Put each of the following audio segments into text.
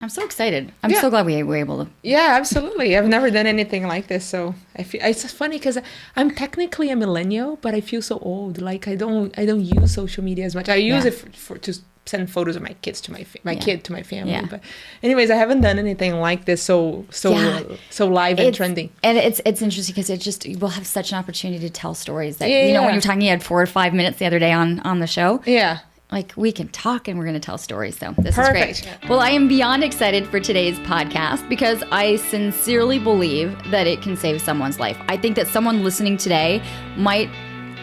I'm so excited. I'm so glad we were able to. Yeah, absolutely. I've never done anything like this, so I feel it's funny because I'm technically a millennial, but I feel so old. Like I don't use social media as much. I use it for to send photos of my kids to my kid to my family. Yeah. But anyways, I haven't done anything like this so live and trending. And it's interesting because we'll have such an opportunity to tell stories that when you're talking, you had 4 or 5 minutes the other day on the show. Yeah. Like we can talk and we're going to tell stories. So this Perfect. is great. Well, I am beyond excited for today's podcast because I sincerely believe that it can save someone's life. I think that someone listening today might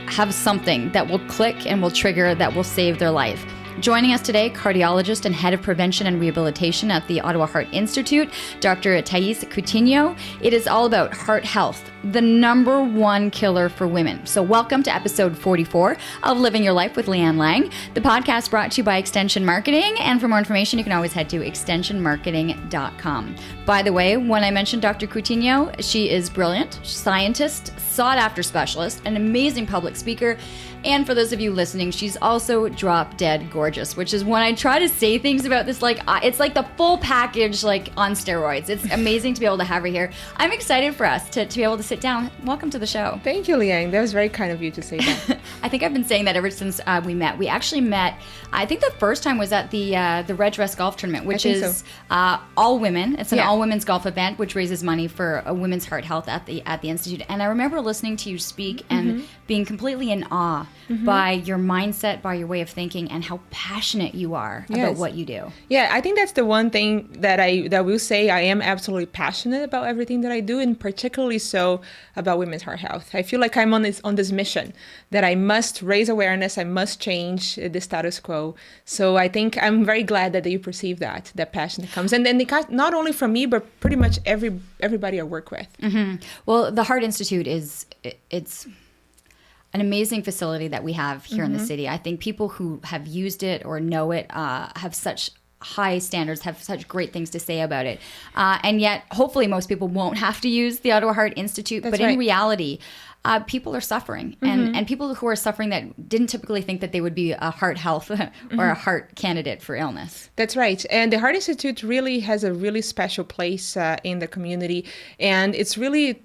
have something that will click and will trigger that will save their life. Joining us today, cardiologist and head of prevention and rehabilitation at the Ottawa Heart Institute, Dr. Thais Coutinho. It is all about heart health, the #1 killer for women. So welcome to episode 44 of Living Your Life with Leanne Lang, the podcast brought to you by Extension Marketing. And for more information, you can always head to extensionmarketing.com. By the way, when I mentioned Dr. Coutinho, she is brilliant, scientist, sought-after specialist, an amazing public speaker. And for those of you listening, she's also drop dead gorgeous, which is when I try to say things about this, like it's like the full package, like on steroids. It's amazing to be able to have her here. I'm excited for us to be able to sit down. Welcome to the show. Thank you, Leanne. That was very kind of you to say that. I think I've been saying that ever since we met. We actually met, I think the first time was at the Red Dress Golf Tournament, which is all women. It's an all women's golf event, which raises money for women's heart health at the Institute. And I remember listening to you speak and being completely in awe by your mindset, by your way of thinking, and how passionate you are about what you do. Yeah, I think that's the one thing that I will say. I am absolutely passionate about everything that I do, and particularly so about women's heart health. I feel like I'm on this mission that I must raise awareness, I must change the status quo. So I think I'm very glad that you perceive that passion that comes, and then not only from me, but pretty much everybody I work with. Mm-hmm. Well, the Heart Institute it's an amazing facility that we have here in the city. I think people who have used it or know it have such high standards, have such great things to say about it. And yet, hopefully, most people won't have to use the Ottawa Heart Institute. But in reality, people are suffering. And people who are suffering that didn't typically think that they would be a heart health or a heart candidate for illness. That's right. And the Heart Institute really has a really special place in the community. And it's really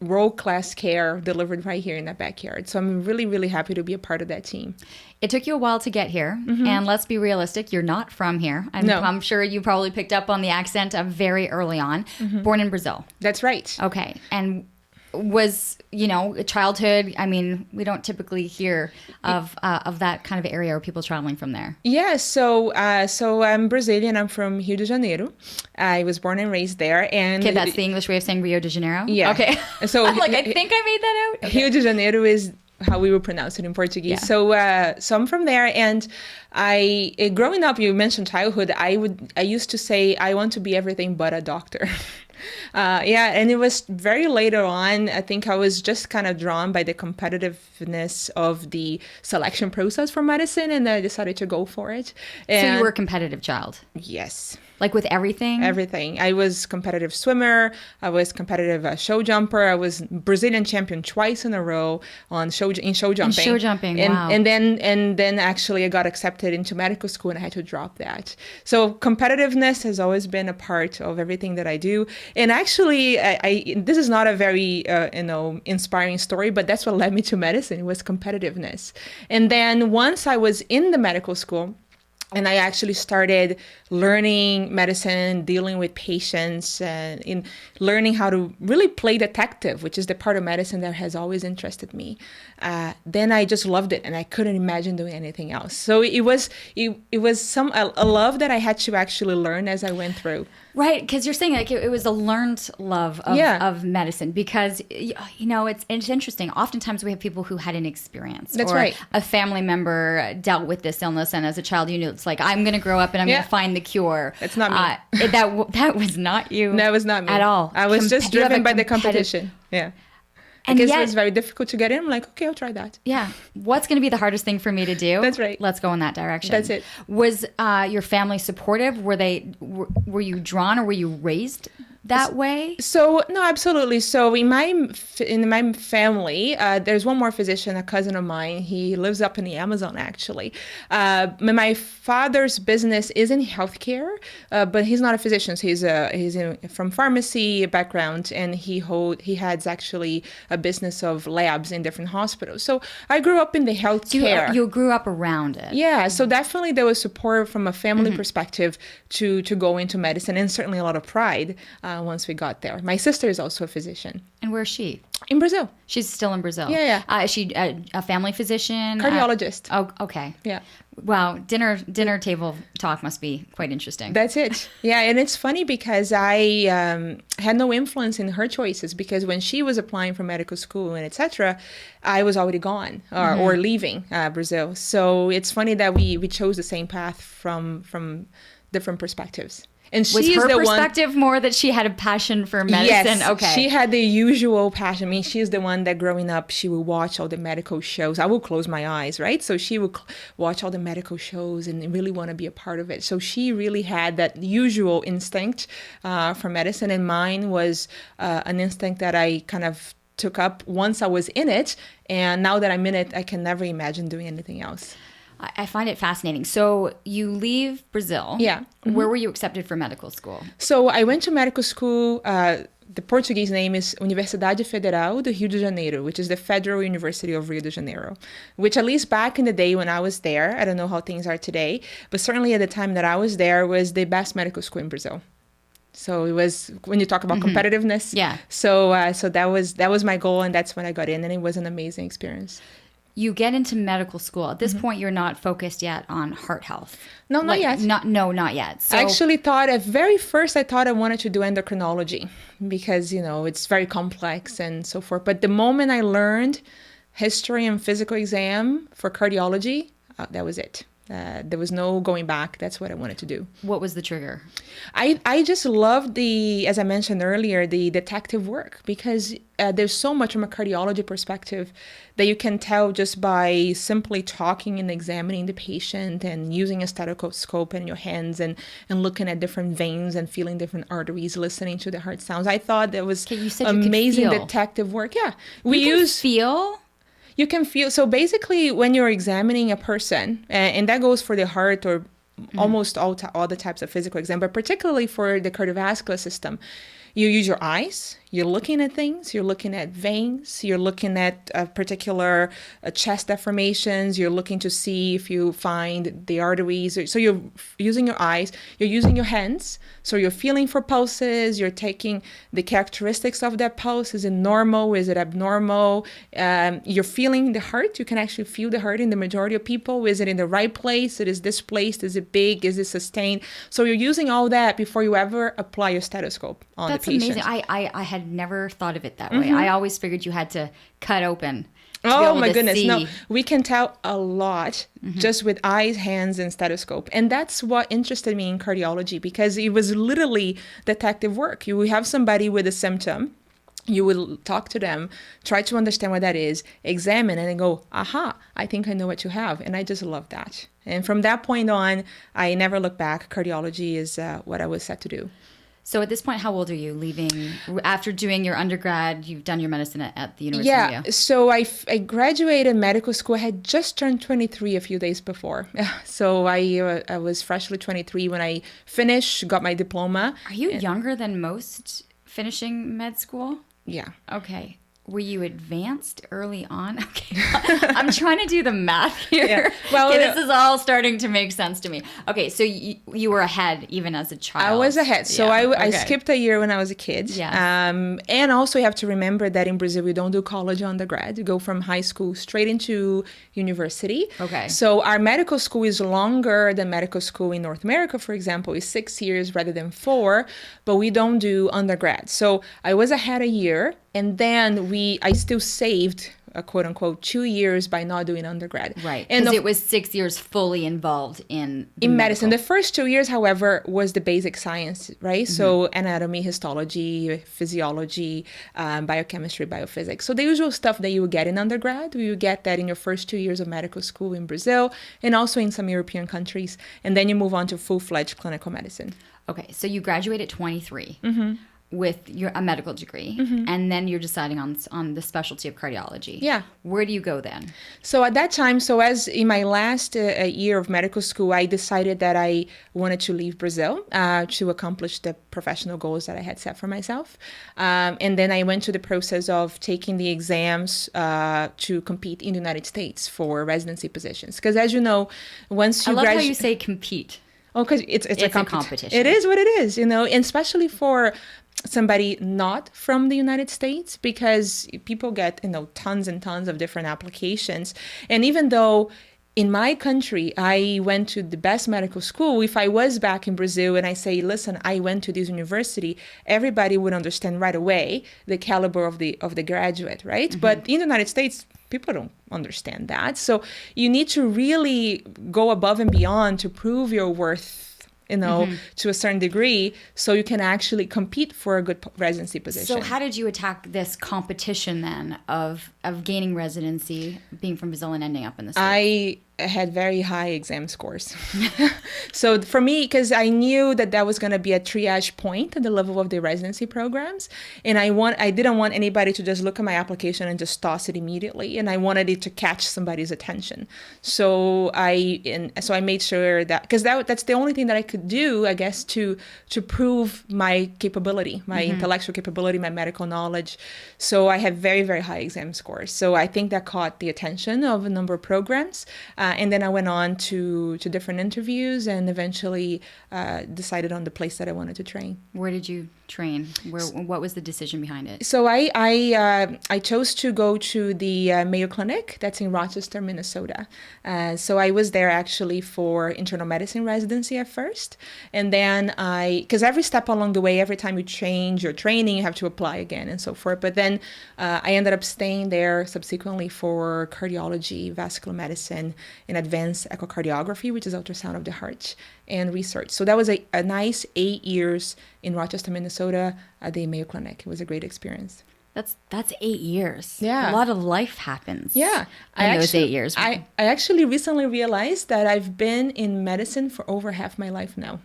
world-class care delivered right here in the backyard. So I'm really, really happy to be a part of that team. It took you a while to get here. And let's be realistic, you're not from here. I'm sure you probably picked up on the accent very early on. Born in Brazil. That's right. Okay. And was, childhood, I mean, we don't typically hear of that kind of area or people traveling from there. Yeah, so I'm Brazilian. I'm from Rio de Janeiro. I was born and raised there. And okay, that's the English way of saying Rio de Janeiro? Yeah. Okay. So I'm like, I think I made that out. Okay. Rio de Janeiro is how we would pronounce it in Portuguese. Yeah. So I'm from there, and growing up, you mentioned childhood. I used to say I want to be everything but a doctor. And it was very later on, I think I was just kind of drawn by the competitiveness of the selection process for medicine, and I decided to go for it. And so you were a competitive child? Yes. Like with everything? Everything. I was competitive swimmer. I was competitive show jumper. I was Brazilian champion twice in a row in show jumping. In show jumping, wow. And then actually I got accepted into medical school and I had to drop that. So competitiveness has always been a part of everything that I do. And actually, this is not a very inspiring story, but that's what led me to medicine. It was competitiveness. And then once I was in the medical school, and I actually started learning medicine, dealing with patients, and in learning how to really play detective, which is the part of medicine that has always interested me. Then I just loved it, and I couldn't imagine doing anything else. So it was a love that I had to actually learn as I went through. Right, because you're saying like it was a learned love of medicine, because it's interesting. Oftentimes we have people who had an experience. That's or right. A family member dealt with this illness, and as a child, it's like, I'm going to grow up and I'm going to find the cure. That's not me. That was not you. That was not me at all. I was just driven by the competition. Yeah. And because yet, it was very difficult to get in. I'm like, okay, I'll try that. Yeah. What's going to be the hardest thing for me to do? That's right. Let's go in that direction. That's it. Was your family supportive? Were you drawn, or were you raised that way? So no, absolutely. So in my family, there's one more physician, a cousin of mine. He lives up in the Amazon, actually. My father's business is in healthcare, but he's not a physician. So from pharmacy background, and he has actually a business of labs in different hospitals. So I grew up in the healthcare. You grew up around it. Yeah, so definitely there was support from a family perspective to go into medicine, and certainly a lot of pride once we got there. My sister is also a physician. And where's she? In Brazil. She's still in Brazil. Yeah. Is she a family physician? Cardiologist. Oh, okay. Yeah. Wow, dinner table talk must be quite interesting. That's it. Yeah, and it's funny because I had no influence in her choices, because when she was applying for medical school and etc., I was already gone or leaving Brazil. So it's funny that we chose the same path from different perspectives. And was she her is the perspective more that she had a passion for medicine? Yes, okay. She had the usual passion. I mean, she's the one that growing up, she would watch all the medical shows. I would close my eyes, right? So she would watch all the medical shows and really want to be a part of it. So she really had that usual instinct for medicine. And mine was an instinct that I kind of took up once I was in it. And now that I'm in it, I can never imagine doing anything else. I find it fascinating. So you leave Brazil. Yeah. Mm-hmm. Where were you accepted for medical school? So I went to medical school. The Portuguese name is Universidade Federal do Rio de Janeiro, which is the Federal University of Rio de Janeiro, which at least back in the day when I was there, I don't know how things are today, but certainly at the time that I was there, was the best medical school in Brazil. So it was, when you talk about competitiveness. Yeah. So that was my goal, and that's when I got in, and it was an amazing experience. You get into medical school. At this point, you're not focused yet on heart health. No, not yet. Not yet. So, I actually thought I thought I wanted to do endocrinology because, it's very complex and so forth. But the moment I learned history and physical exam for cardiology, that was it. There was no going back. That's what I wanted to do. What was the trigger? I just loved as I mentioned earlier, the detective work, because there's so much from a cardiology perspective that you can tell just by simply talking and examining the patient and using a stethoscope in your hands and looking at different veins and feeling different arteries, listening to the heart sounds. I thought that was amazing detective work. Yeah. You can feel. So basically, when you're examining a person, and that goes for the heart or almost all the types of physical exam, but particularly for the cardiovascular system, you use your eyes, you're looking at things, you're looking at veins, you're looking at particular chest deformations, you're looking to see if you find the arteries. So you're using your eyes, you're using your hands, so you're feeling for pulses, you're taking the characteristics of that pulse. Is it normal? Is it abnormal? You're feeling the heart. You can actually feel the heart in the majority of people. Is it in the right place? It is displaced? Is it big? Is it sustained? So you're using all that before you ever apply your stethoscope on the patient. That's amazing. I had never thought of it that way. I always figured you had to cut open. Oh my goodness. See. No, we can tell a lot just with eyes, hands, and stethoscope. And that's what interested me in cardiology, because it was literally detective work. You would have somebody with a symptom. You will talk to them, try to understand what that is, examine, and then go, aha, I think I know what you have. And I just love that. And from that point on, I never look back. Cardiology is what I was set to do. So at this point, how old are you leaving? After doing your undergrad, you've done your medicine at the University of Mayo. So I graduated medical school. I had just turned 23 a few days before. So I was freshly 23 when I finished, got my diploma. Are you younger than most finishing med school? Yeah. Okay. Were you advanced early on? Okay. I'm trying to do the math here. Yeah. Well, this is all starting to make sense to me. Okay, so you were ahead even as a child. I was ahead. So I skipped a year when I was a kid. Yeah. And also you have to remember that in Brazil, we don't do college undergrad. You go from high school straight into university. Okay. So our medical school is longer than medical school in North America, for example. It's 6 years rather than 4, but we don't do undergrad. So I was ahead a year. And then I still saved, quote unquote, 2 years by not doing undergrad. Right. Because it was 6 years fully involved in medicine. The first 2 years, however, was the basic science, right? Mm-hmm. So anatomy, histology, physiology, biochemistry, biophysics. So the usual stuff that you would get in undergrad, you get that in your first 2 years of medical school in Brazil and also in some European countries. And then you move on to full-fledged clinical medicine. Okay. So you graduate at 23. Mm-hmm. with a medical degree, and then you're deciding on the specialty of cardiology. Yeah. Where do you go then? So at that time, as in my last year of medical school, I decided that I wanted to leave Brazil to accomplish the professional goals that I had set for myself. And then I went through the process of taking the exams to compete in the United States for residency positions. Because as you know, once you I love how you say compete. Oh, because it's a competition. It is what it is, and especially for somebody not from the United States, because people get, tons and tons of different applications. And even though in my country, I went to the best medical school, if I was back in Brazil and I say, listen, I went to this university, everybody would understand right away the caliber of the graduate, right? But in the United States, people don't understand that. So you need to really go above and beyond to prove your worth, to a certain degree, so you can actually compete for a good residency position. So how did you attack this competition then of gaining residency, being from Brazil and ending up in the States? I had very high exam scores. So for me, because I knew that was going to be a triage point at the level of the residency programs, and I didn't want anybody to just look at my application and just toss it immediately, and I wanted it to catch somebody's attention. So I made sure that, because that's the only thing that I could do, I guess, to prove my capability, my intellectual capability, my medical knowledge. So I had very, very high exam scores. So I think that caught the attention of a number of programs. And then I went on to different interviews and eventually decided on the place that I wanted to train. Where did you train? What was the decision behind it? So I chose to go to the Mayo Clinic that's in Rochester, Minnesota. So I was there actually for internal medicine residency at first. And then because every step along the way, every time you change your training, you have to apply again and so forth. But then I ended up staying there subsequently for cardiology, vascular medicine, and advanced echocardiography, which is ultrasound of the heart, and research. So that was a nice 8 years in Rochester, Minnesota at the Mayo Clinic. It was a great experience. That's 8 years. Yeah. A lot of life happens. Yeah. In those 8 years. I actually recently realized that I've been in medicine for over half my life now,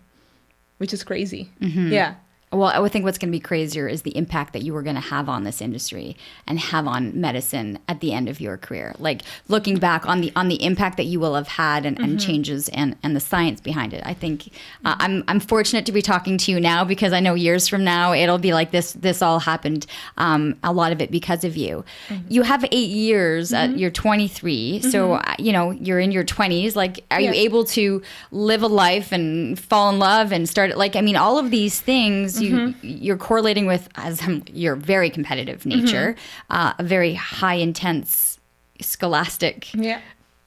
which is crazy. Yeah. Well, I would think what's going to be crazier is the impact that you were going to have on this industry and have on medicine at the end of your career. Like looking back on the impact that you will have had and changes and the science behind it. I think I'm fortunate to be talking to you now, because I know years from now it'll be like this all happened, a lot of it because of you. You have 8 years, you're 23, so you're in your 20s. Like, are you able to live a life and fall in love and start, all of these things you're correlating with your very competitive nature, a very high intense scholastic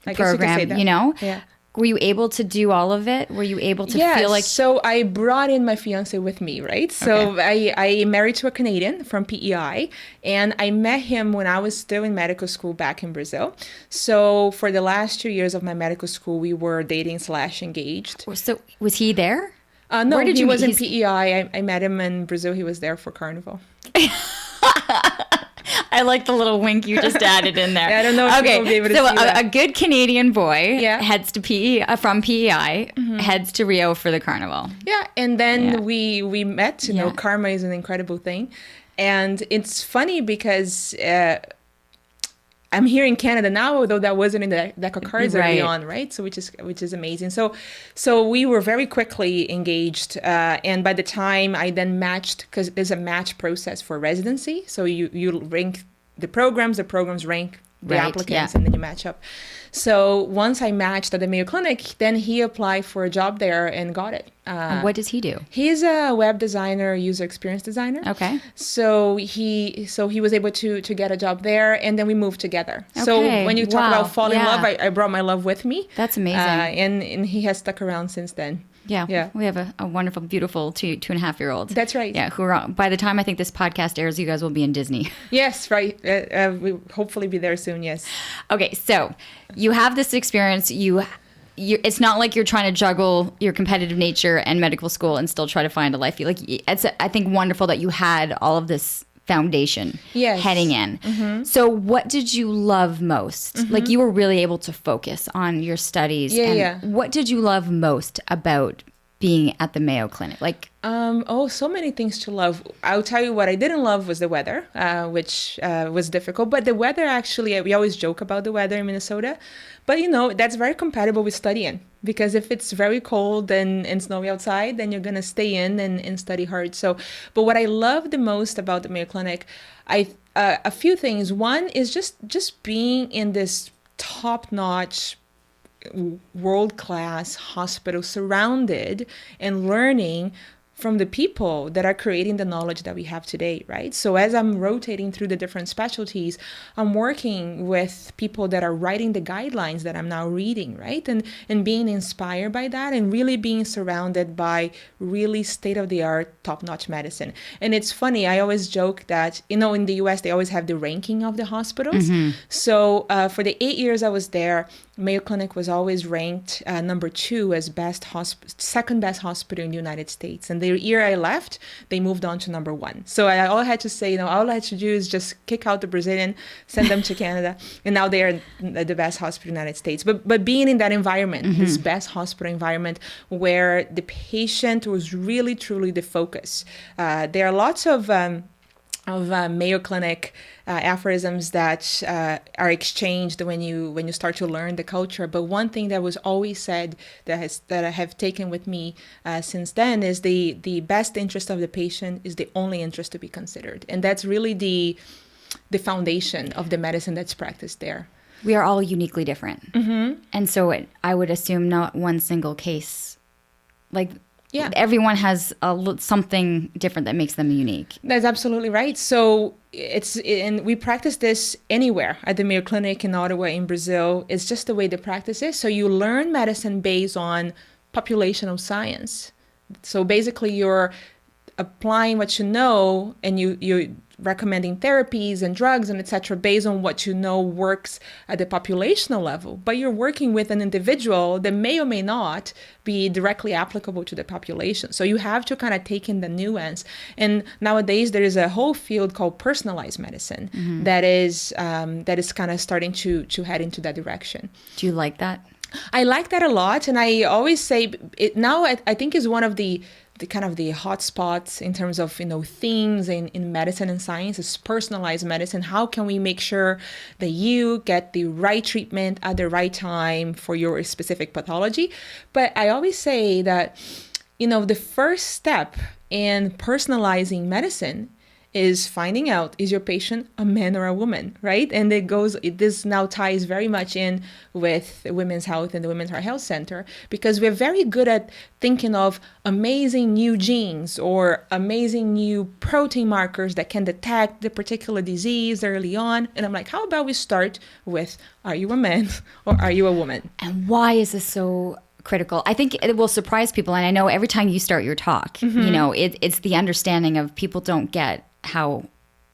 program, Yeah. Were you able to do all of it? Were you able to feel like... So I brought in my fiance with me, right? So I married to a Canadian from PEI, and I met him when I was still in medical school back in Brazil. So for the last 2 years of my medical school, we were dating/engaged. So was he there? No, he was in PEI. I met him in Brazil. He was there for Carnival. I like the little wink you just added in there. I don't know if people will be able to see that. A good Canadian boy heads to from PEI, heads to Rio for the Carnival. Yeah, and then we met. Karma is an incredible thing. And it's funny because... I'm here in Canada now, although that wasn't in the deck of cards early on, right? So which is amazing. So we were very quickly engaged, and by the time I then matched, because there's a match process for residency, so you rank the programs rank the applicants, and then you match up. So once I matched at the Mayo Clinic, then he applied for a job there and got it. And what does he do? He's a web designer, user experience designer. Okay. So he was able to get a job there, and then we moved together. Okay. So when you talk about falling in love, I brought my love with me. That's amazing. And he has stuck around since then. Yeah. We have a wonderful, beautiful 2.5-year-old. That's right. Yeah. Who are, by the time I think this podcast airs, you guys will be in Disney. Yes, right. We'll hopefully be there soon. Yes. Okay. So you have this experience. It's not like you're trying to juggle your competitive nature and medical school and still try to find a life. It's I think wonderful that you had all of this foundation heading in. So what did you love most? Like, you were really able to focus on your studies. What did you love most about being at the Mayo Clinic? Like, So many things to love. I'll tell you what I didn't love was the weather, which was difficult. But the weather, actually, we always joke about the weather in Minnesota. But, that's very compatible with studying. Because if it's very cold and snowy outside, then you're going to stay in and study hard. But what I love the most about the Mayo Clinic, a few things. One is just being in this top-notch world-class hospital, surrounded and learning from the people that are creating the knowledge that we have today, right? So as I'm rotating through the different specialties, I'm working with people that are writing the guidelines that I'm now reading, right? And being inspired by that and really being surrounded by really state-of-the-art, top-notch medicine. And it's funny, I always joke that, in the US, they always have the ranking of the hospitals. So for the 8 years I was there, Mayo Clinic was always ranked number 2 as second best hospital in the United States. And the year I left, they moved on to number 1. So all I had to say, all I had to do is just kick out the Brazilian, send them to Canada, and now they are the best hospital in the United States. But being in that environment, this best hospital environment, where the patient was really truly the focus. There are lots of Mayo Clinic aphorisms that are exchanged when you start to learn the culture. But one thing that was always said that I have taken with me since then is the best interest of the patient is the only interest to be considered, and that's really the foundation of the medicine that's practiced there. We are all uniquely different, and so I would assume not one single case, Yeah, everyone has something different that makes them unique. That's absolutely right. So and we practice this anywhere at the Mayo Clinic in Ottawa, in Brazil. It's just the way the practice is. So you learn medicine based on populational science. So basically, you're applying what you know, and you're recommending therapies and drugs and etc. based on what you know works at the populational level. But you're working with an individual that may or may not be directly applicable to the population. So you have to kind of take in the nuance. And nowadays there is a whole field called personalized medicine that is kind of starting to head into that direction. Do you like that? I like that a lot, and I always say it now. I think is one of the kind of the hot spots in terms of themes in medicine and science is personalized medicine. How can we make sure that you get the right treatment at the right time for your specific pathology? But I always say that the first step in personalizing medicine is finding out, is your patient a man or a woman, right? And this now ties very much in with Women's Health and the Women's Health Center, because we're very good at thinking of amazing new genes or amazing new protein markers that can detect the particular disease early on. And I'm like, how about we start with, are you a man or are you a woman? And why is this so critical? I think it will surprise people. And I know every time you start your talk, it's the understanding of people don't get how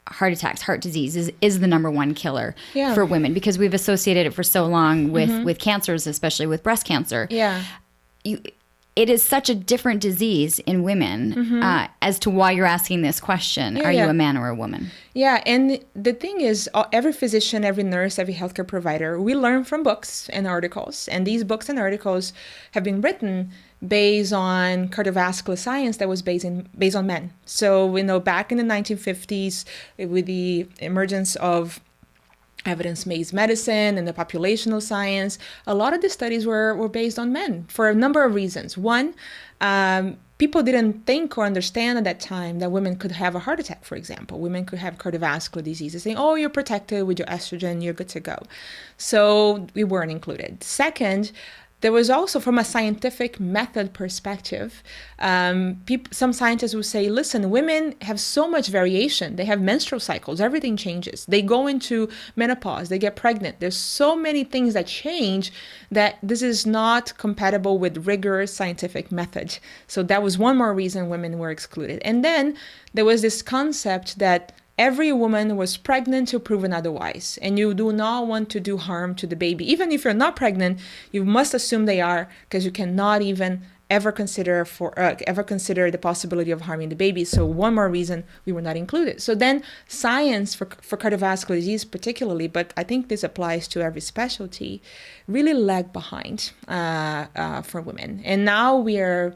heart attacks, heart disease is the number one killer for women, because we've associated it for so long with cancers, especially with breast cancer. Yeah. It is such a different disease in women as to why you're asking this question. Are you a man or a woman? Yeah. And the thing is, every physician, every nurse, every healthcare provider, we learn from books and articles. And these books and articles have been written based on cardiovascular science that was based on men. So, back in the 1950s, with the emergence of evidence-based medicine and the populational science, a lot of the studies were based on men for a number of reasons. One, people didn't think or understand at that time that women could have a heart attack, for example. Women could have cardiovascular diseases, saying, oh, you're protected with your estrogen, you're good to go. So we weren't included. Second, there was also, from a scientific method perspective, some scientists will say, listen, women have so much variation. They have menstrual cycles. Everything changes. They go into menopause. They get pregnant. There's so many things that change that this is not compatible with rigorous scientific method. So that was one more reason women were excluded. And then there was this concept that every woman was pregnant till proven otherwise, and you do not want to do harm to the baby. Even if you're not pregnant, you must assume they are, because you cannot even ever consider the possibility of harming the baby. So one more reason we were not included. So then science for cardiovascular disease particularly, but I think this applies to every specialty, really lagged behind for women. And now we are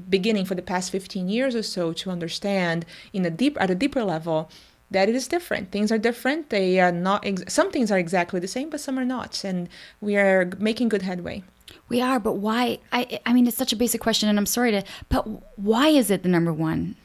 beginning for the past 15 years or so to understand at a deeper level that it is different. Things are different. They are not, some things are exactly the same, but some are not. And we are making good headway. We are, but why? I mean, it's such a basic question, and I'm sorry but why is it the number one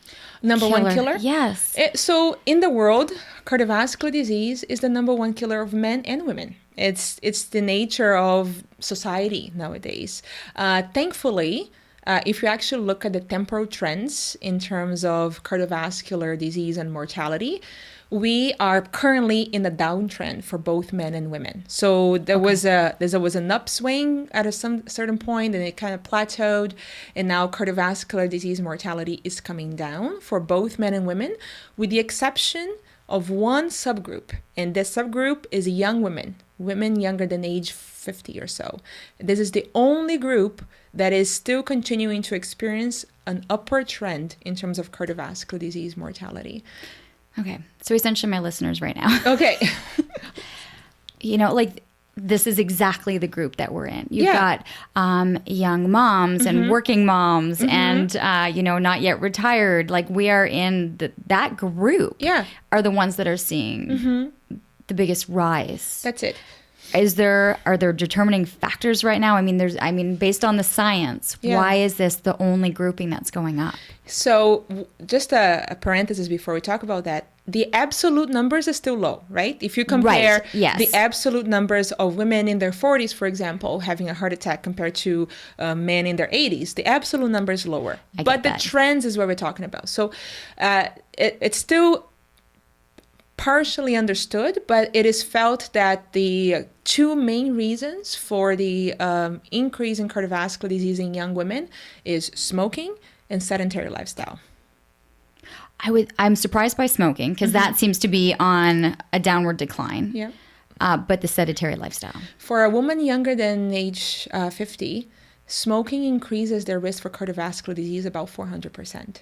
killer? Yes. So in the world, cardiovascular disease is the number one killer of men and women. It's the nature of society nowadays. Thankfully, if you actually look at the temporal trends in terms of cardiovascular disease and mortality, we are currently in a downtrend for both men and women. So there was an upswing at some certain point, and it kind of plateaued, and now cardiovascular disease mortality is coming down for both men and women, with the exception of one subgroup, and this subgroup is young women younger than age 50 or so. This is the only group that is still continuing to experience an upward trend in terms of cardiovascular disease mortality. Okay. So essentially my listeners right now. Okay. This is exactly the group that we're in. You've got young moms and working moms and, not yet retired. Like we are in that group are the ones that are seeing the biggest rise. That's it. Are there determining factors right now? Based on the science, why is this the only grouping that's going up? So just a parenthesis before we talk about that, the absolute numbers are still low, right? If you compare the absolute numbers of women in their 40s, for example, having a heart attack compared to men in their 80s, the absolute number is lower. But the trends is what we're talking about. So it's still partially understood, but it is felt that the two main reasons for the increase in cardiovascular disease in young women is smoking and sedentary lifestyle. I'm surprised by smoking because that seems to be on a downward decline. Yeah. But the sedentary lifestyle. For a woman younger than age 50, smoking increases their risk for cardiovascular disease about 400%.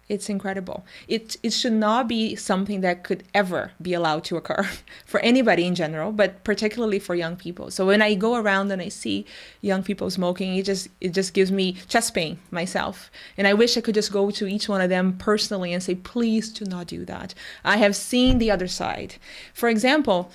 It's incredible. It should not be something that could ever be allowed to occur for anybody in general, but particularly for young people. So when I go around and I see young people smoking, it just gives me chest pain myself. And I wish I could just go to each one of them personally and say, please do not do that. I have seen the other side. For example,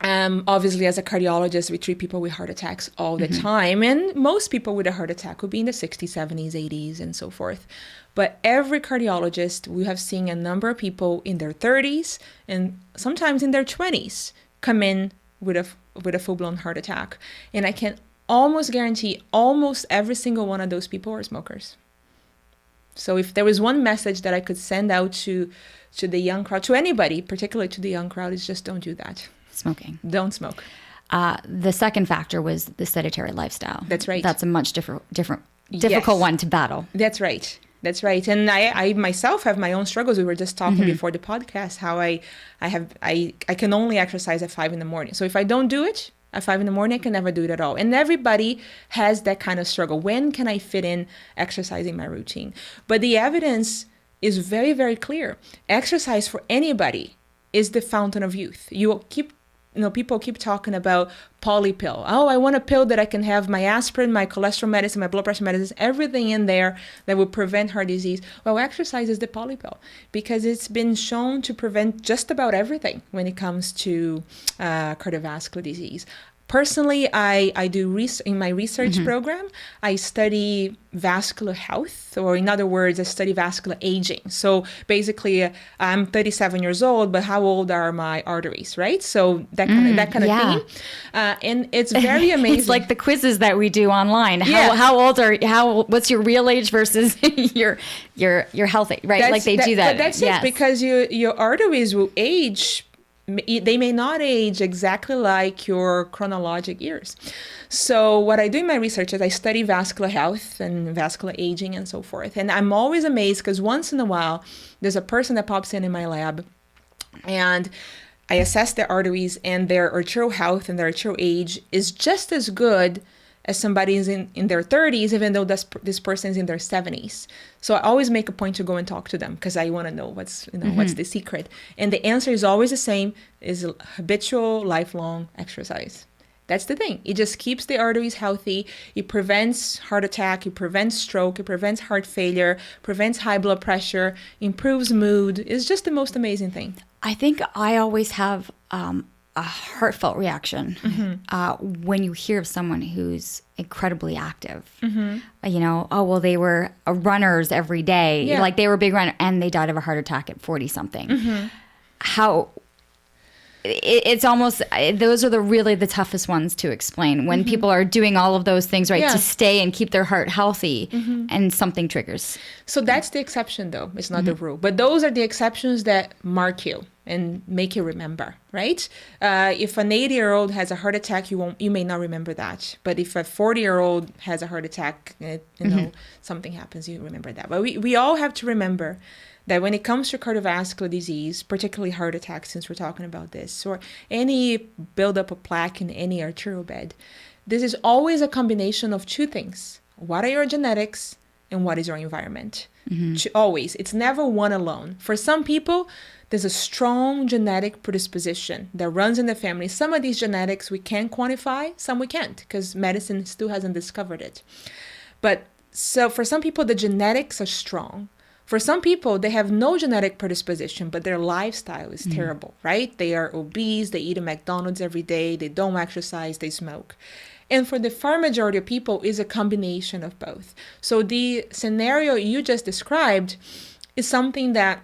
obviously, as a cardiologist, we treat people with heart attacks all the time. And most people with a heart attack would be in the 60s, 70s, 80s, and so forth. But every cardiologist, we have seen a number of people in their 30s and sometimes in their 20s come in with a full-blown heart attack. And I can almost guarantee almost every single one of those people are smokers. So if there was one message that I could send out to the young crowd, to anybody, particularly to the young crowd, is just don't do that. Smoking. Don't smoke. The second factor was the sedentary lifestyle. That's right. That's a much difficult one to battle. That's right. That's right. And I myself have my own struggles. We were just talking before the podcast how I can only exercise at 5 a.m. So if I don't do it at 5 a.m, I can never do it at all. And everybody has that kind of struggle. When can I fit in exercising my routine? But the evidence is very, very clear. Exercise for anybody is the fountain of youth. People keep talking about poly pill. Oh, I want a pill that I can have my aspirin, my cholesterol medicine, my blood pressure medicine, everything in there that will prevent heart disease. Well, exercise is the poly pill because it's been shown to prevent just about everything when it comes to cardiovascular disease. Personally, I do in my research program, I study vascular health, or in other words, I study vascular aging. So basically, I'm 37 years old, but how old are my arteries, right? So that kind of thing. And it's very amazing. It's like the quizzes that we do online. What's your real age versus your healthy, right? Do that. But that's it, because your arteries will age. They may not age exactly like your chronologic years. So what I do in my research is I study vascular health and vascular aging and so forth. And I'm always amazed because once in a while, there's a person that pops in my lab and I assess their arteries, and their arterial health and their arterial age is just as good as somebody is in their 30s, even though this person is in their 70s. So I always make a point to go and talk to them because I want to know what's the secret. And the answer is always the same, is habitual, lifelong exercise. That's the thing. It just keeps the arteries healthy. It prevents heart attack. It prevents stroke. It prevents heart failure, prevents high blood pressure, improves mood. It's just the most amazing thing. I think I always have a heartfelt reaction when you hear of someone who's incredibly active. You know, oh, well, they were runners every day. Like they were a big runner and they died of a heart attack at 40 something. How... It's almost, those are really the toughest ones to explain when people are doing all of those things, right, to stay and keep their heart healthy and something triggers. So that's the exception, though. It's not the rule. But those are the exceptions that mark you and make you remember, right? If an 80-year-old has a heart attack, you may not remember that. But if a 40-year-old has a heart attack, you know, something happens, you remember that. But we all have to remember that when it comes to cardiovascular disease, particularly heart attack, since we're talking about this, or any buildup of plaque in any arterial bed, this is always a combination of two things. What are your genetics and what is your environment? Always. It's never one alone. For some people, there's a strong genetic predisposition that runs in the family. Some of these genetics we can quantify, some we can't, because medicine still hasn't discovered it. But so for some people, the genetics are strong. For some people, they have no genetic predisposition, but their lifestyle is terrible, right? They are obese, they eat a McDonald's every day, they don't exercise, they smoke. And for the far majority of people, is a combination of both. So the scenario you just described is something that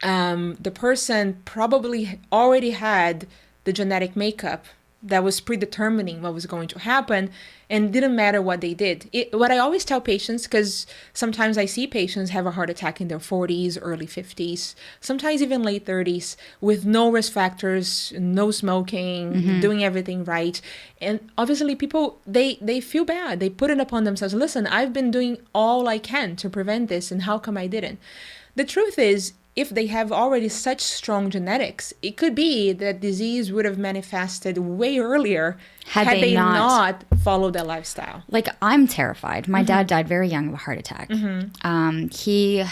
the person probably already had the genetic makeup that was predetermining what was going to happen, and didn't matter what they did. What I always tell patients, because sometimes I see patients have a heart attack in their 40s, early 50s, sometimes even late 30s, with no risk factors, no smoking, doing everything right. And obviously people, they feel bad. They put it upon themselves. Listen, I've been doing all I can to prevent this, and how come I didn't? The truth is, if they have already such strong genetics, it could be that disease would have manifested way earlier had they not followed that lifestyle. Like, I'm terrified. My dad died very young of a heart attack. He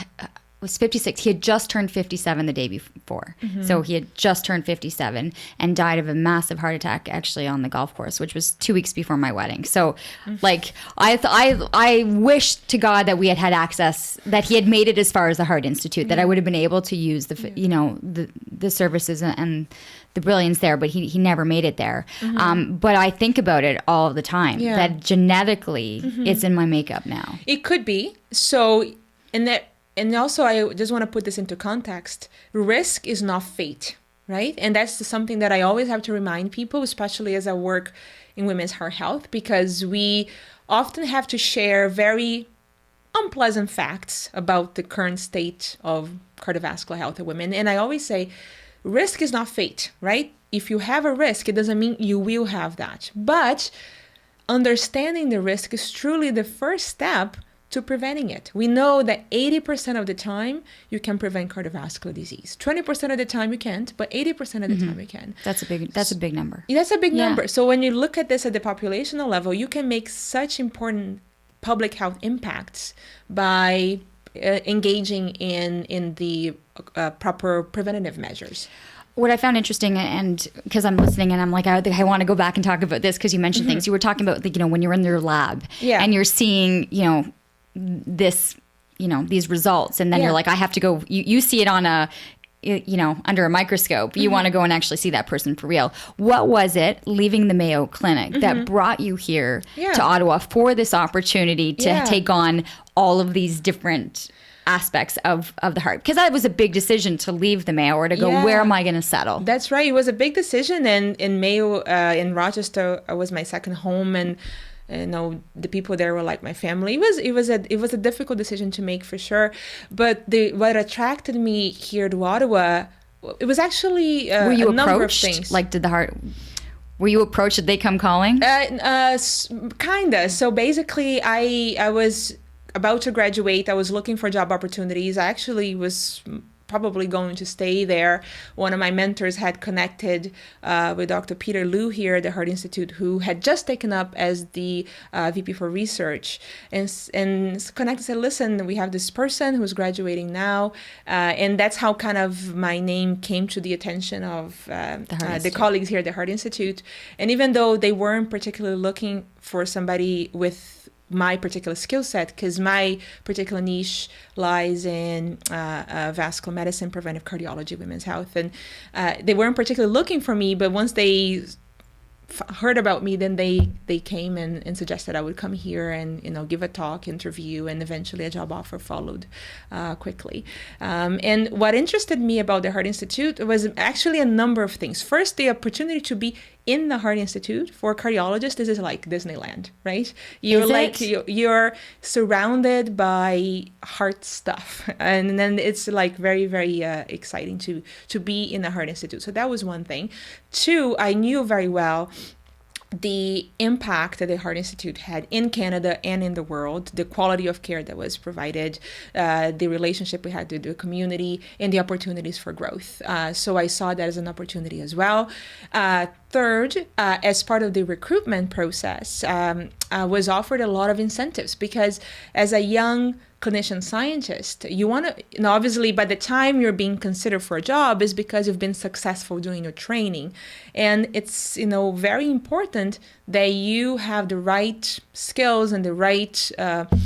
was 56. He had just turned 57 the day before. So he had just turned 57 and died of a massive heart attack actually on the golf course, which was 2 weeks before my wedding. So like I wish to God that we had access, that he had made it as far as the Heart Institute, that I would have been able to use the, you know, the services and the brilliance there, but he never made it there. But I think about it all the time, that genetically it's in my makeup now. It could be. So, and also, I just want to put this into context. Risk is not fate, right? And that's something that I always have to remind people, especially as I work in women's heart health, because we often have to share very unpleasant facts about the current state of cardiovascular health in women. And I always say, risk is not fate, right? If you have a risk, it doesn't mean you will have that. But understanding the risk is truly the first step to preventing it. We know that 80% of the time you can prevent cardiovascular disease. 20% of the time you can't, but 80% of the time you can. That's a big number. That's a big number. So when you look at this at the populational level, you can make such important public health impacts by engaging in the proper preventative measures. What I found interesting, and because I'm listening and I'm like, I want to go back and talk about this because you mentioned things. You were talking about, you know, when you're in your lab and you're seeing, you know, this, you know, these results, and then you're like, I have to go, you see it on a, you know, under a microscope. You want to go and actually see that person for real. What was it leaving the Mayo Clinic that brought you here to Ottawa for this opportunity to take on all of these different aspects of the heart? Because that was a big decision to leave the Mayo or to go, where am I going to settle? That's right. It was a big decision. And in Mayo, in Rochester, was my second home. And you know, the people there were like my family. It was a difficult decision to make for sure. But what attracted me here to Ottawa, it was actually were you a number of approached? things. Like, were you approached? Did they come calling? Kinda. So basically, I was about to graduate. I was looking for job opportunities. I actually was probably going to stay there. One of my mentors had connected with Dr. Peter Liu here at the Heart Institute, who had just taken up as the VP for research, and connected and said, listen, we have this person who's graduating now. And that's how kind of my name came to the attention of the colleagues here at the Heart Institute. And even though they weren't particularly looking for somebody with my particular skill set, because my particular niche lies in vascular medicine, preventive cardiology, women's health, and they weren't particularly looking for me, but once they heard about me, then they came and suggested I would come here and give a talk, interview, and eventually a job offer followed quickly. And what interested me about the Heart Institute was actually a number of things. First, the opportunity to be in the Heart Institute for cardiologists. This is like Disneyland, right? You're surrounded by heart stuff, and then it's like very, very exciting to be in the Heart Institute. So that was one thing. Two, I knew very well the impact that the Heart Institute had in Canada and in the world, the quality of care that was provided, the relationship we had with the community, and the opportunities for growth. So I saw that as an opportunity as well. Third, as part of the recruitment process, I was offered a lot of incentives because as a young clinician scientist, you want to, obviously by the time you're being considered for a job is because you've been successful doing your training. And it's, very important that you have the right skills and the right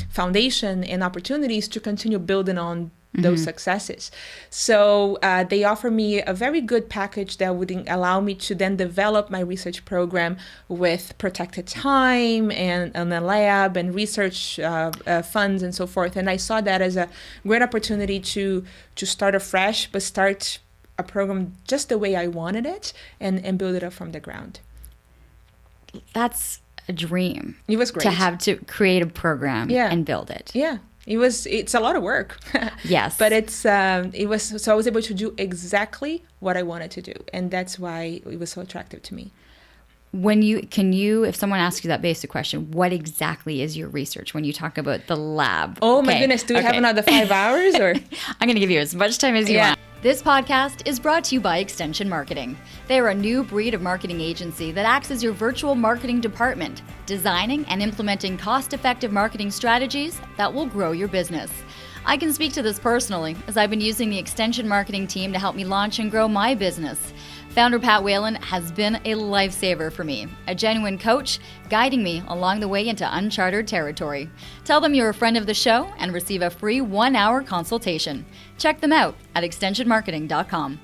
foundation and opportunities to continue building on those successes. So they offer me a very good package that would allow me to then develop my research program with protected time and a lab and research funds and so forth. And I saw that as a great opportunity to start afresh, but start a program just the way I wanted it and build it up from the ground. That's a dream. It was great. To have to create a program and build it. Yeah. It's a lot of work. Yes. But so I was able to do exactly what I wanted to do. And that's why it was so attractive to me. If someone asks you that basic question, what exactly is your research when you talk about the lab? Oh my goodness. Do we have another 5 hours or? I'm going to give you as much time as you want. This podcast is brought to you by Extension Marketing. They are a new breed of marketing agency that acts as your virtual marketing department, designing and implementing cost-effective marketing strategies that will grow your business. I can speak to this personally, as I've been using the Extension Marketing team to help me launch and grow my business. Founder Pat Whalen has been a lifesaver for me, a genuine coach guiding me along the way into uncharted territory. Tell them you're a friend of the show and receive a free 1-hour consultation. Check them out at extensionmarketing.com.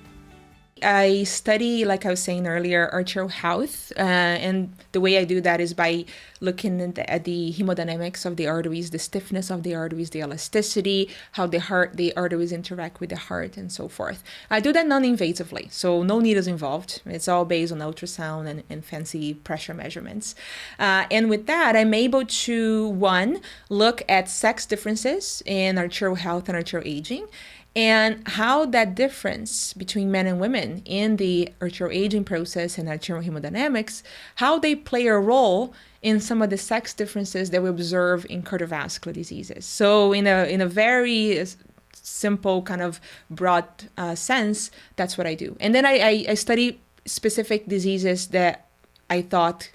I study, like I was saying earlier, arterial health, and the way I do that is by looking at the hemodynamics of the arteries, the stiffness of the arteries, the elasticity, how the arteries interact with the heart, and so forth. I do that non-invasively, so no needles involved. It's all based on ultrasound and fancy pressure measurements. And with that, I'm able to, one, look at sex differences in arterial health and arterial aging, and how that difference between men and women in the arterial aging process and arterial hemodynamics, how they play a role in some of the sex differences that we observe in cardiovascular diseases. So in a very simple kind of broad sense, that's what I do. And then I study specific diseases that I thought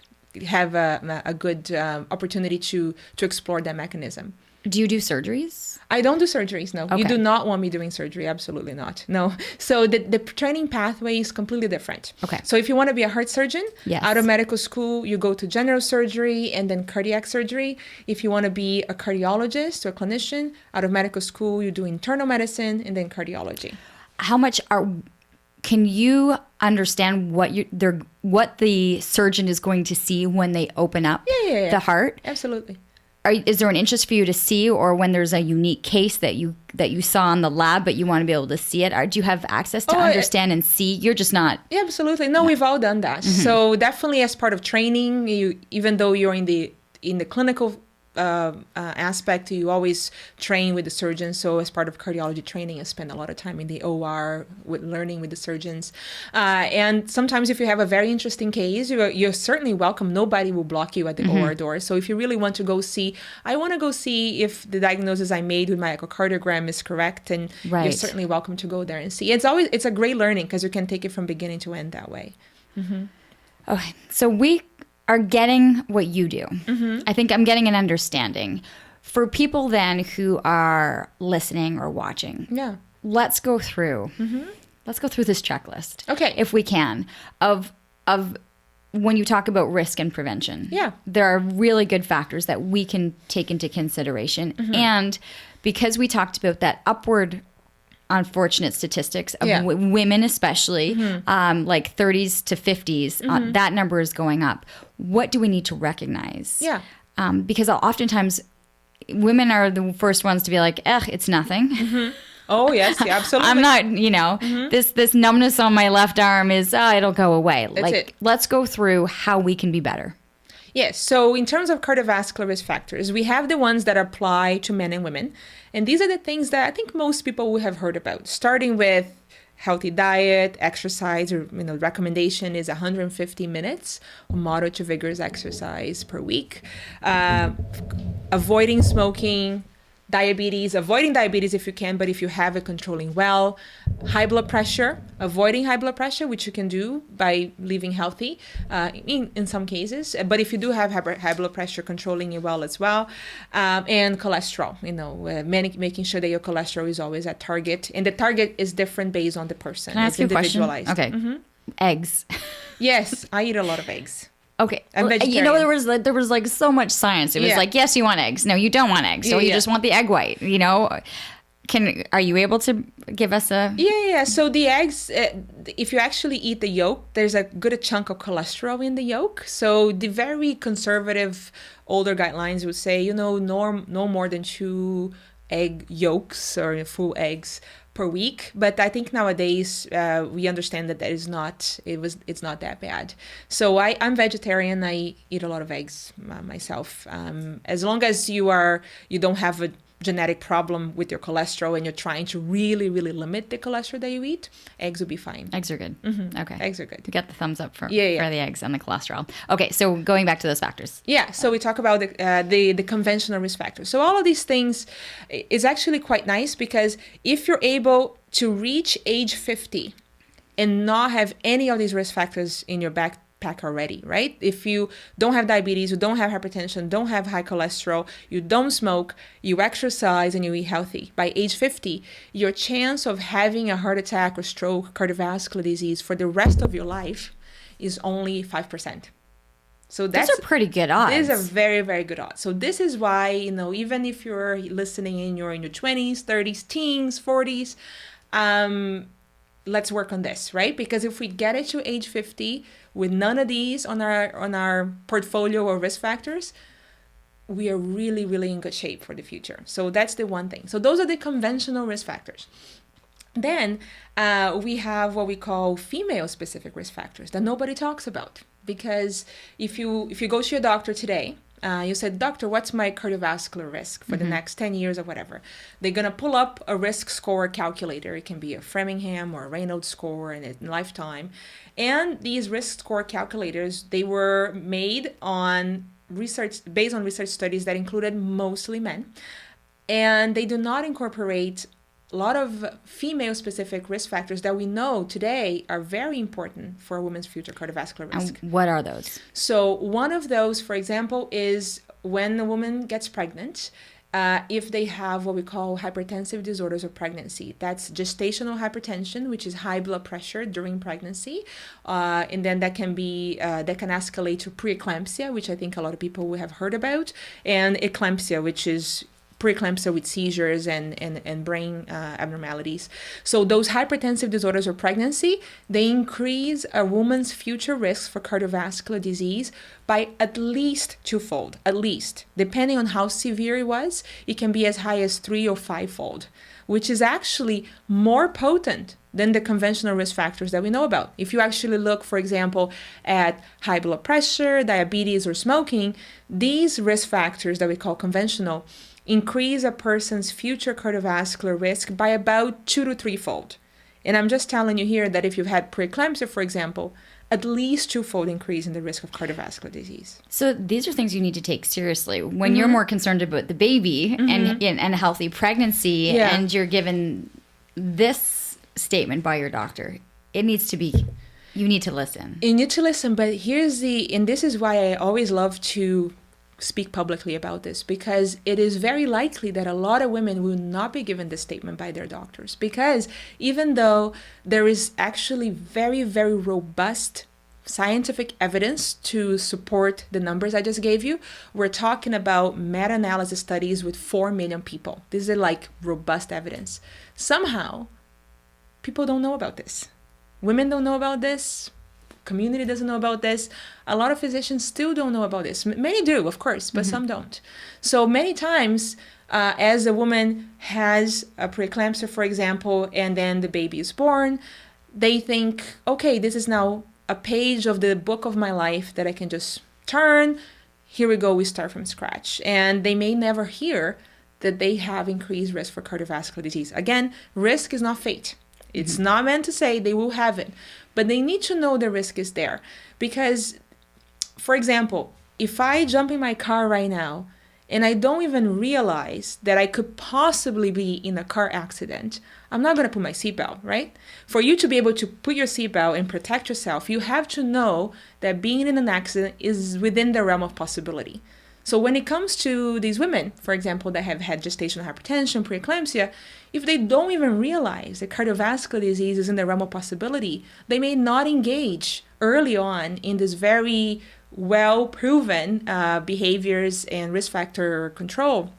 have a good opportunity to explore that mechanism. Do you do surgeries? I don't do surgeries, no. Okay. You do not want me doing surgery, absolutely not. No. So the training pathway is completely different. Okay. So if you want to be a heart surgeon, yes, out of medical school, you go to general surgery and then cardiac surgery. If you want to be a cardiologist or a clinician, out of medical school, you do internal medicine and then cardiology. Can you understand what the surgeon is going to see when they open up the heart? Absolutely. Is there an interest for you to see, or when there's a unique case that you saw in the lab but you want to be able to see it? Or do you have access to understand and see? You're just not. Yeah, absolutely. No, we've all done that. Mm-hmm. So definitely as part of training, even though you're in the clinical aspect, you always train with the surgeon. So as part of cardiology training, I spend a lot of time in the OR with learning with the surgeons. And sometimes if you have a very interesting case, you're certainly welcome. Nobody will block you at the OR door. So if you really want to go see, I want to go see if the diagnosis I made with my echocardiogram is correct. And you're certainly welcome to go there and see. It's a great learning because you can take it from beginning to end that way. Okay, so we are getting what you do. I think I'm getting an understanding. For people then who are listening or watching, let's go through this checklist. Okay. If we can, of when you talk about risk and prevention. Yeah. There are really good factors that we can take into consideration. And because we talked about that upward unfortunate statistics of women especially, like 30s to 50s, that number is going up. What do we need to recognize? Because oftentimes women are the first ones to be like, it's nothing. Oh, yes, absolutely. I'm not, this numbness on my left arm is, it'll go away. Let's go through how we can be better. Yes. So in terms of cardiovascular risk factors, we have the ones that apply to men and women. And these are the things that I think most people will have heard about, starting with healthy diet, exercise, or recommendation is 150 minutes of moderate to vigorous exercise per week. Avoiding smoking, avoiding diabetes if you can, but if you have it, controlling well. High blood pressure, avoiding high blood pressure, which you can do by living healthy in some cases. But if you do have high blood pressure, controlling it well as well. And cholesterol, making sure that your cholesterol is always at target. And the target is different based on the person. Can I ask you a question? Okay. Eggs. Yes, I eat a lot of eggs. Okay. There was like so much science. It was like, yes, you want eggs. No, you don't want eggs. So you just want the egg white, Are you able to give us a... Yeah. So the eggs, if you actually eat the yolk, there's a good chunk of cholesterol in the yolk. So the very conservative older guidelines would say, no more than 2 egg yolks or full eggs per week. But I think nowadays we understand that it's not that bad. So I'm vegetarian. I eat a lot of eggs myself. As long as you don't have a genetic problem with your cholesterol and you're trying to really, really limit the cholesterol that you eat, eggs will be fine. Eggs are good. Okay. Eggs are good. Get the thumbs up for the eggs and the cholesterol. Okay, so going back to those factors. Yeah, so we talk about the conventional risk factors. So all of these things is actually quite nice because if you're able to reach age 50 and not have any of these risk factors in your backpack already, right? If you don't have diabetes, you don't have hypertension, don't have high cholesterol, you don't smoke, you exercise, and you eat healthy, by age 50, your chance of having a heart attack or stroke, cardiovascular disease for the rest of your life is only 5%. So those are pretty good odds. These are very, very good odds. So this is why, even if you're listening and you're in your 20s, 30s, teens, 40s, let's work on this, right? Because if we get it to age 50 with none of these on our portfolio or risk factors, we are really, really in good shape for the future. So that's the one thing. So those are the conventional risk factors. Then we have what we call female-specific risk factors that nobody talks about. Because if you go to your doctor today, you said, doctor, what's my cardiovascular risk for the next 10 years or whatever? They're going to pull up a risk score calculator. It can be a Framingham or a Reynolds score in lifetime. And these risk score calculators, they were made on based on research studies that included mostly men. And they do not incorporate a lot of female-specific risk factors that we know today are very important for a woman's future cardiovascular risk. And what are those? So one of those, for example, is when a woman gets pregnant, if they have what we call hypertensive disorders of pregnancy. That's gestational hypertension, which is high blood pressure during pregnancy. And then that can escalate to preeclampsia, which I think a lot of people will have heard about, and eclampsia, which is preeclampsia with seizures and brain abnormalities. So those hypertensive disorders or pregnancy, they increase a woman's future risks for cardiovascular disease by at least twofold, at least. Depending on how severe it was, it can be as high as 3 or 5-fold, which is actually more potent than the conventional risk factors that we know about. If you actually look, for example, at high blood pressure, diabetes, or smoking, these risk factors that we call conventional increase a person's future cardiovascular risk by about 2 to 3-fold. And I'm just telling you here that if you've had preeclampsia, for example, at least 2-fold increase in the risk of cardiovascular disease. So these are things you need to take seriously when you're more concerned about the baby and a healthy pregnancy, and you're given this statement by your doctor. It needs to be, you need to listen. You need to listen, but and this is why I always love to speak publicly about this, because it is very likely that a lot of women will not be given this statement by their doctors, because even though there is actually very, very robust scientific evidence to support the numbers I just gave you, we're talking about meta-analysis studies with 4 million people. This is like robust evidence. Somehow, people don't know about this. Women don't know about this. Community doesn't know about this. A lot of physicians still don't know about this. Many do, of course, but some don't. So many times, as a woman has a preeclampsia, for example, and then the baby is born, they think, okay, this is now a page of the book of my life that I can just turn. Here we go, we start from scratch. And they may never hear that they have increased risk for cardiovascular disease. Again, risk is not fate. It's not meant to say they will have it, but they need to know the risk is there. Because, for example, if I jump in my car right now and I don't even realize that I could possibly be in a car accident, I'm not going to put my seatbelt, right? For you to be able to put your seatbelt and protect yourself, you have to know that being in an accident is within the realm of possibility. So when it comes to these women, for example, that have had gestational hypertension, preeclampsia, if they don't even realize that cardiovascular disease is in the realm of possibility, they may not engage early on in this very well-proven behaviors and risk factor control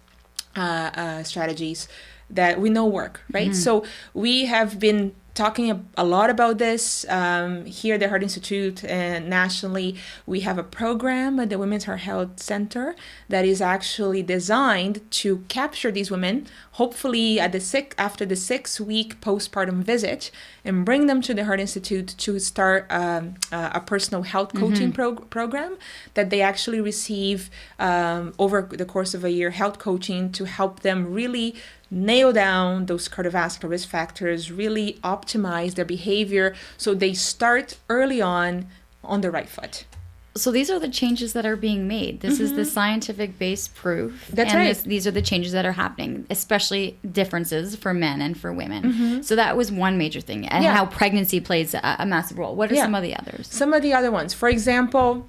strategies that we know work, right? So we have been talking a lot about this here at the Heart Institute, and nationally we have a program at the Women's Heart Health Center that is actually designed to capture these women, hopefully after the 6-week postpartum visit, and bring them to the Heart Institute to start a personal health coaching program that they actually receive over the course of a year, health coaching to help them really nail down those cardiovascular risk factors, really optimize their behavior so they start early on the right foot. So these are the changes that are being made. This is the scientific-based proof. That's and right. These are the changes that are happening, especially differences for men and for women. So that was one major thing, and how pregnancy plays a massive role. What are some of the others? Some of the other ones. For example,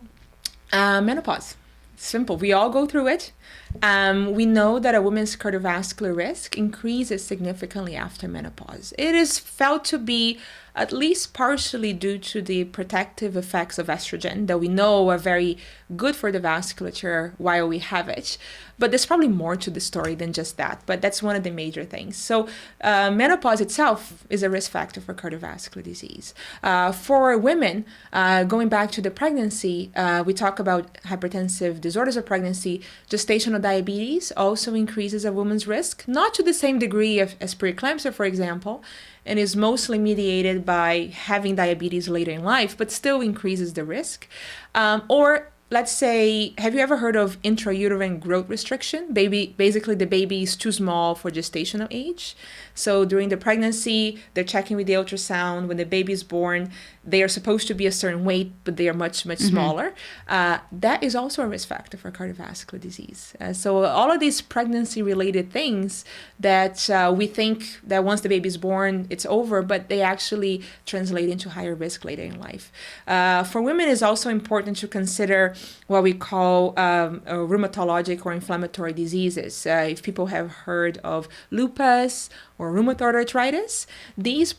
menopause. Simple. We all go through it. We know that a woman's cardiovascular risk increases significantly after menopause. It is felt to be at least partially due to the protective effects of estrogen that we know are very good for the vasculature while we have it. But there's probably more to the story than just that, but that's one of the major things. So menopause itself is a risk factor for cardiovascular disease. For women, going back to the pregnancy, we talk about hypertensive disorders of pregnancy. Gestational diabetes also increases a woman's risk, not to the same degree as preeclampsia, for example, and is mostly mediated by having diabetes later in life, but still increases the risk. Or let's say, have you ever heard of intrauterine growth restriction? Basically, the baby is too small for gestational age. So during the pregnancy, they're checking with the ultrasound. When the baby is born, they are supposed to be a certain weight, but they are much, much smaller. That is also a risk factor for cardiovascular disease. So all of these pregnancy-related things that we think that once the baby is born, it's over, but they actually translate into higher risk later in life. For women, it's also important to consider what we call rheumatologic or inflammatory diseases. If people have heard of lupus or rheumatoid arthritis, these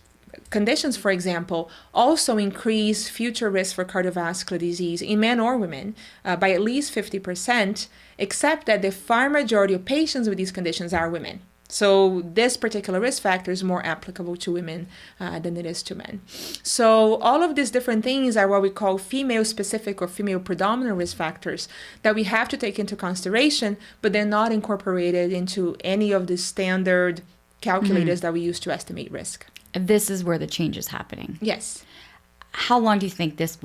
conditions, for example, also increase future risk for cardiovascular disease in men or women by at least 50%, except that the far majority of patients with these conditions are women. So this particular risk factor is more applicable to women than it is to men. So all of these different things are what we call female-specific or female-predominant risk factors that we have to take into consideration, but they're not incorporated into any of the standard calculators that we use to estimate risk. This is where the change is happening. Yes. How long do you think this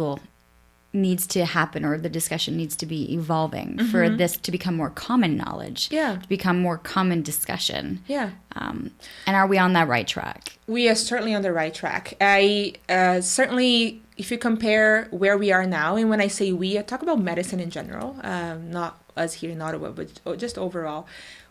needs to happen, or the discussion needs to be evolving for this to become more common knowledge, to become more common discussion? And are we on that right track? We are certainly on the right track. I certainly, if you compare where we are now, and when I say we, I talk about medicine in general, not us here in Ottawa, but just overall,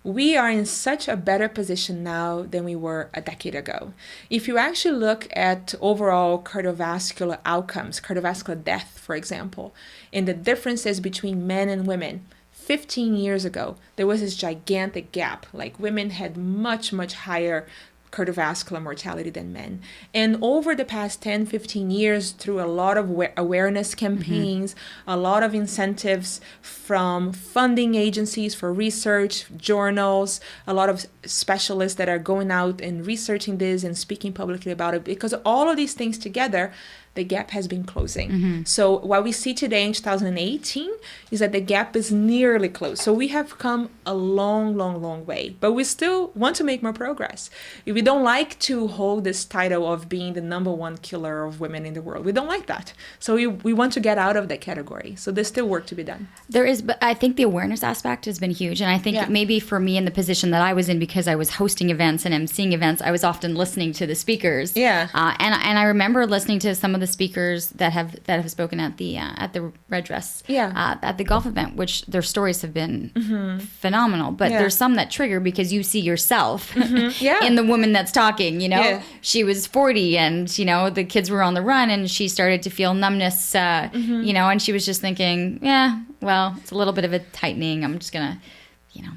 we are in such a better position now than we were a decade ago. If you actually look at overall cardiovascular outcomes, cardiovascular death, for example, and the differences between men and women, 15 years ago, there was this gigantic gap. Like women had much, much higher cardiovascular mortality than men. And over the past 10, 15 years, through a lot of awareness campaigns, a lot of incentives from funding agencies for research, journals, a lot of specialists that are going out and researching this and speaking publicly about it, because all of these things together, the gap has been closing. So what we see today in 2018 is that the gap is nearly closed. So we have come a long, long, long way, but we still want to make more progress. We don't like to hold this title of being the #1 killer of women in the world. We don't like that. So we want to get out of that category. So there's still work to be done. There is, but I think the awareness aspect has been huge. And I think maybe for me in the position that I was in, because I was hosting events and emceeing events, I was often listening to the speakers. And I remember listening to some of the speakers that have spoken at the red dress at the golf event, which their stories have been phenomenal. But there's some that trigger because you see yourself in the woman that's talking. You know, she was 40 and the kids were on the run and she started to feel numbness. And she was just thinking, well, it's a little bit of a tightening. I'm just gonna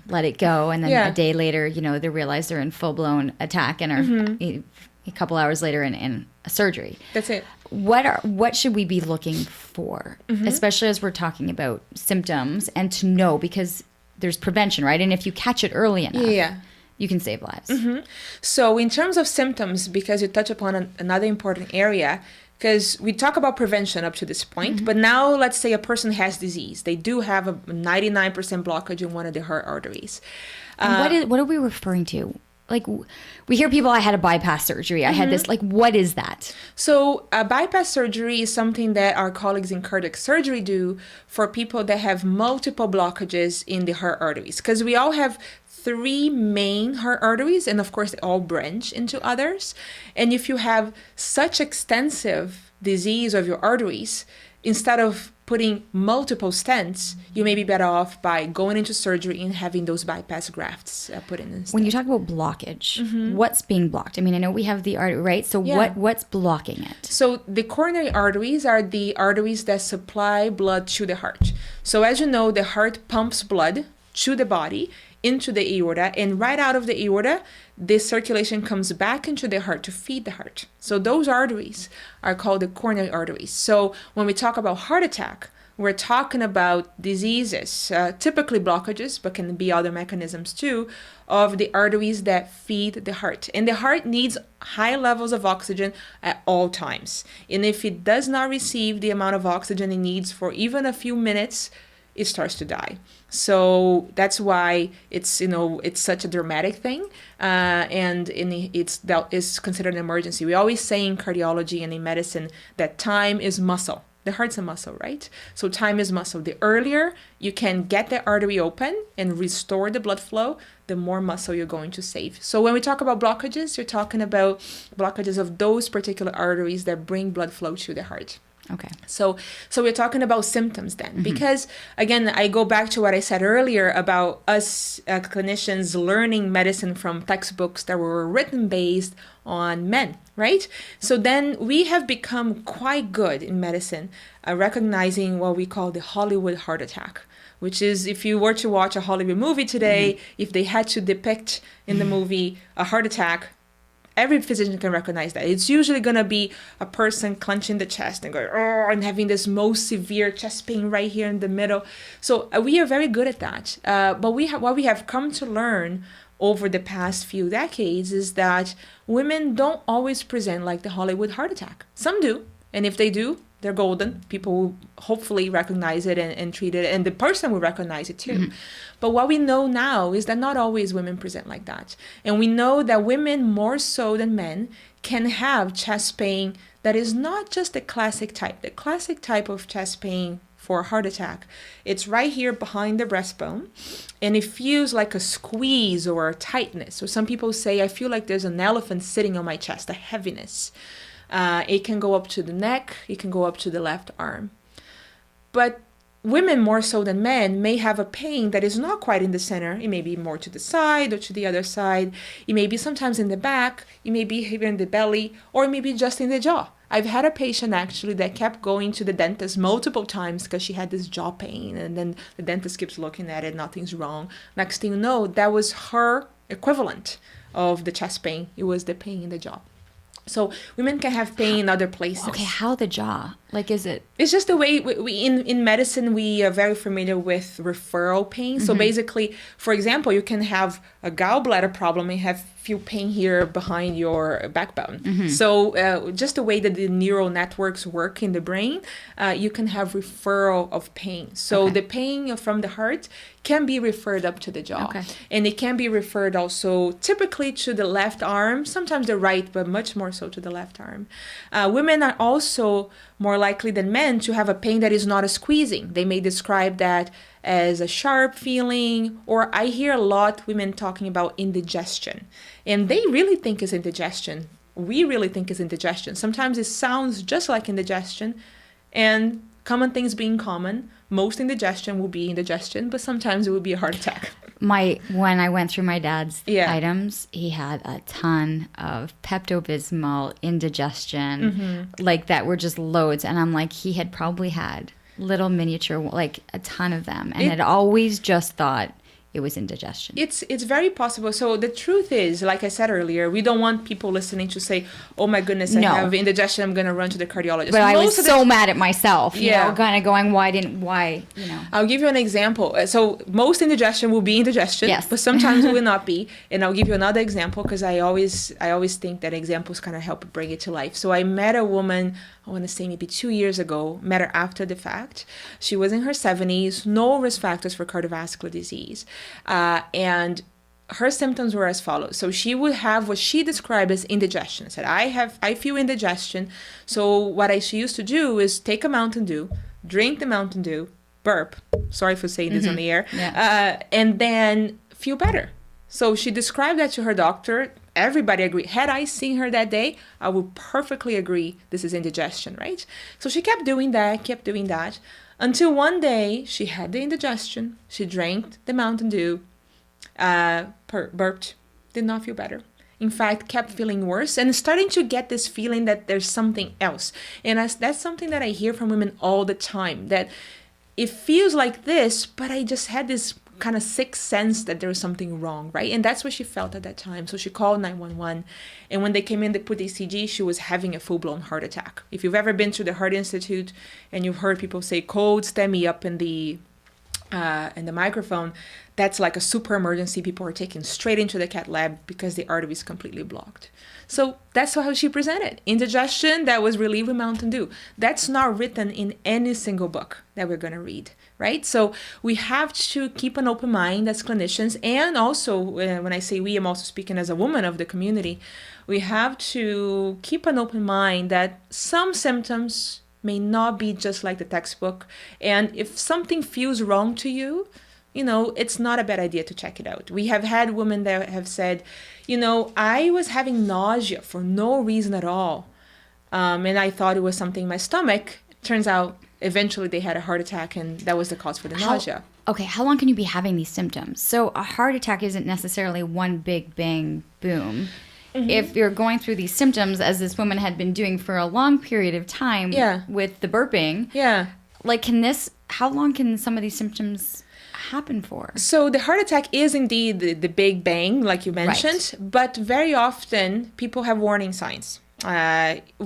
let it go. And then a day later, they realize they're in full blown attack and are a couple hours later in a surgery. That's it. What should we be looking for, especially as we're talking about symptoms, and to know, because there's prevention, right? And if you catch it early enough, you can save lives. So in terms of symptoms, because you touch upon another important area, because we talk about prevention up to this point, but now let's say a person has disease. They do have a 99% blockage in one of the heart arteries. What are we referring to? Like, we hear people, I had a bypass surgery. I had this. Like, what is that? So a bypass surgery is something that our colleagues in cardiac surgery do for people that have multiple blockages in the heart arteries. Because we all have 3 main heart arteries, and of course, they all branch into others. And if you have such extensive disease of your arteries, instead of putting multiple stents, you may be better off by going into surgery and having those bypass grafts put in instead. When you talk about blockage, what's being blocked? I mean, I know we have the artery, right? So what's blocking it? So the coronary arteries are the arteries that supply blood to the heart. So as you know, the heart pumps blood to the body, into the aorta, and right out of the aorta, this circulation comes back into the heart to feed the heart. So those arteries are called the coronary arteries. So when we talk about heart attack, we're talking about diseases, typically blockages, but can be other mechanisms too, of the arteries that feed the heart. And the heart needs high levels of oxygen at all times. And if it does not receive the amount of oxygen it needs for even a few minutes, it starts to die. So that's why it's such a dramatic thing, and it's considered an emergency. We always say in cardiology and in medicine that time is muscle. The heart's a muscle, right? So time is muscle. The earlier you can get the artery open and restore the blood flow, the more muscle you're going to save. So when we talk about blockages, you're talking about blockages of those particular arteries that bring blood flow to the heart. Okay. So we're talking about symptoms then, because again, I go back to what I said earlier about us clinicians learning medicine from textbooks that were written based on men, right? So then we have become quite good in medicine, recognizing what we call the Hollywood heart attack, which is if you were to watch a Hollywood movie today, if they had to depict in the movie a heart attack, Every physician can recognize that. It's usually going to be a person clenching the chest and going, oh, and having this most severe chest pain right here in the middle. So we are very good at that. But what we have come to learn over the past few decades is that women don't always present like the Hollywood heart attack. Some do. And if they do, they're golden. People will hopefully recognize it and treat it, and the person will recognize it too. Mm-hmm. But what we know now is that not always women present like that. And we know that women, more so than men, can have chest pain that is not just the classic type. The classic type of chest pain for a heart attack, it's right here behind the breastbone, and it feels like a squeeze or a tightness. So some people say, I feel like there's an elephant sitting on my chest, a heaviness. It can go up to the neck, it can go up to the left arm. But women, more so than men, may have a pain that is not quite in the center. It may be more to the side or to the other side. It may be sometimes in the back, it may be here in the belly, or it may be just in the jaw. I've had a patient actually that kept going to the dentist multiple times because she had this jaw pain, and then the dentist keeps looking at it, nothing's wrong. Next thing you know, that was her equivalent of the chest pain. It was the pain in the jaw. So women can have pain in other places. Okay, how the jaw? Like, is it? It's just the way we in medicine, we are very familiar with referral pain. So basically, for example, you can have a gallbladder problem and feel pain here behind your backbone. So just the way that the neural networks work in the brain, you can have referral of pain. So the pain from the heart can be referred up to the jaw. Okay. And it can be referred also typically to the left arm, sometimes the right, but much more so to the left arm. Women are also more likely than men to have a pain that is not a squeezing. They may describe that as a sharp feeling, or I hear a lot women talking about indigestion. And they really think it's indigestion. We really think it's indigestion. Sometimes it sounds just like indigestion, and common things being common, most indigestion will be indigestion, but sometimes it will be a heart attack. When I went through my dad's items, he had a ton of Pepto-Bismol, indigestion, like that were just loads. And I'm like, he had probably had little miniature, like a ton of them, and had always just thought it was indigestion. It's very possible. So the truth is, like I said earlier, we don't want people listening to say, oh my goodness, I have indigestion, I'm going to run to the cardiologist. But I was so mad at myself, you know, kind of going, why, you know. I'll give you an example. So most indigestion will be indigestion, but sometimes it will not be. And I'll give you another example because I always think that examples kind of help bring it to life. So I met a woman, I want to say maybe 2 years ago, met her after the fact. She was in her 70s, no risk factors for cardiovascular disease. And her symptoms were as follows. So she would have what she described as indigestion. Said, I feel indigestion. So what she used to do is take a Mountain Dew, drink the Mountain Dew, burp. Sorry for saying this on the air. And then feel better. So she described that to her doctor. Everybody agreed. Had I seen her that day, I would perfectly agree this is indigestion, right? So she kept doing that, until one day she had the indigestion. She drank the Mountain Dew, burped, did not feel better. In fact, kept feeling worse and starting to get this feeling that there's something else. And that's something that I hear from women all the time, that it feels like this, but I just had this kind of sixth sense that there was something wrong, right? And that's what she felt at that time. So she called 911, and when they came in, they put the ECG, she was having a full-blown heart attack. If you've ever been to the Heart Institute and you've heard people say cold STEMI up in the microphone, that's like a super emergency. People are taken straight into the cath lab because the artery is completely blocked. So that's how she presented. Indigestion that was relieved with Mountain Dew. That's not written in any single book that we're going to read, right? So we have to keep an open mind as clinicians. And also, when I say we, I'm also speaking as a woman of the community. We have to keep an open mind that some symptoms may not be just like the textbook. And if something feels wrong to you, you know, it's not a bad idea to check it out. We have had women that have said, you know, I was having nausea for no reason at all. And I thought it was something in my stomach. Turns out, eventually they had a heart attack, and that was the cause for the nausea. Okay, how long can you be having these symptoms? So a heart attack isn't necessarily one big bang, boom. If you're going through these symptoms, as this woman had been doing for a long period of time with the burping, like how long can some of these symptoms happen for? So the heart attack is indeed the big bang, like you mentioned, but very often people have warning signs.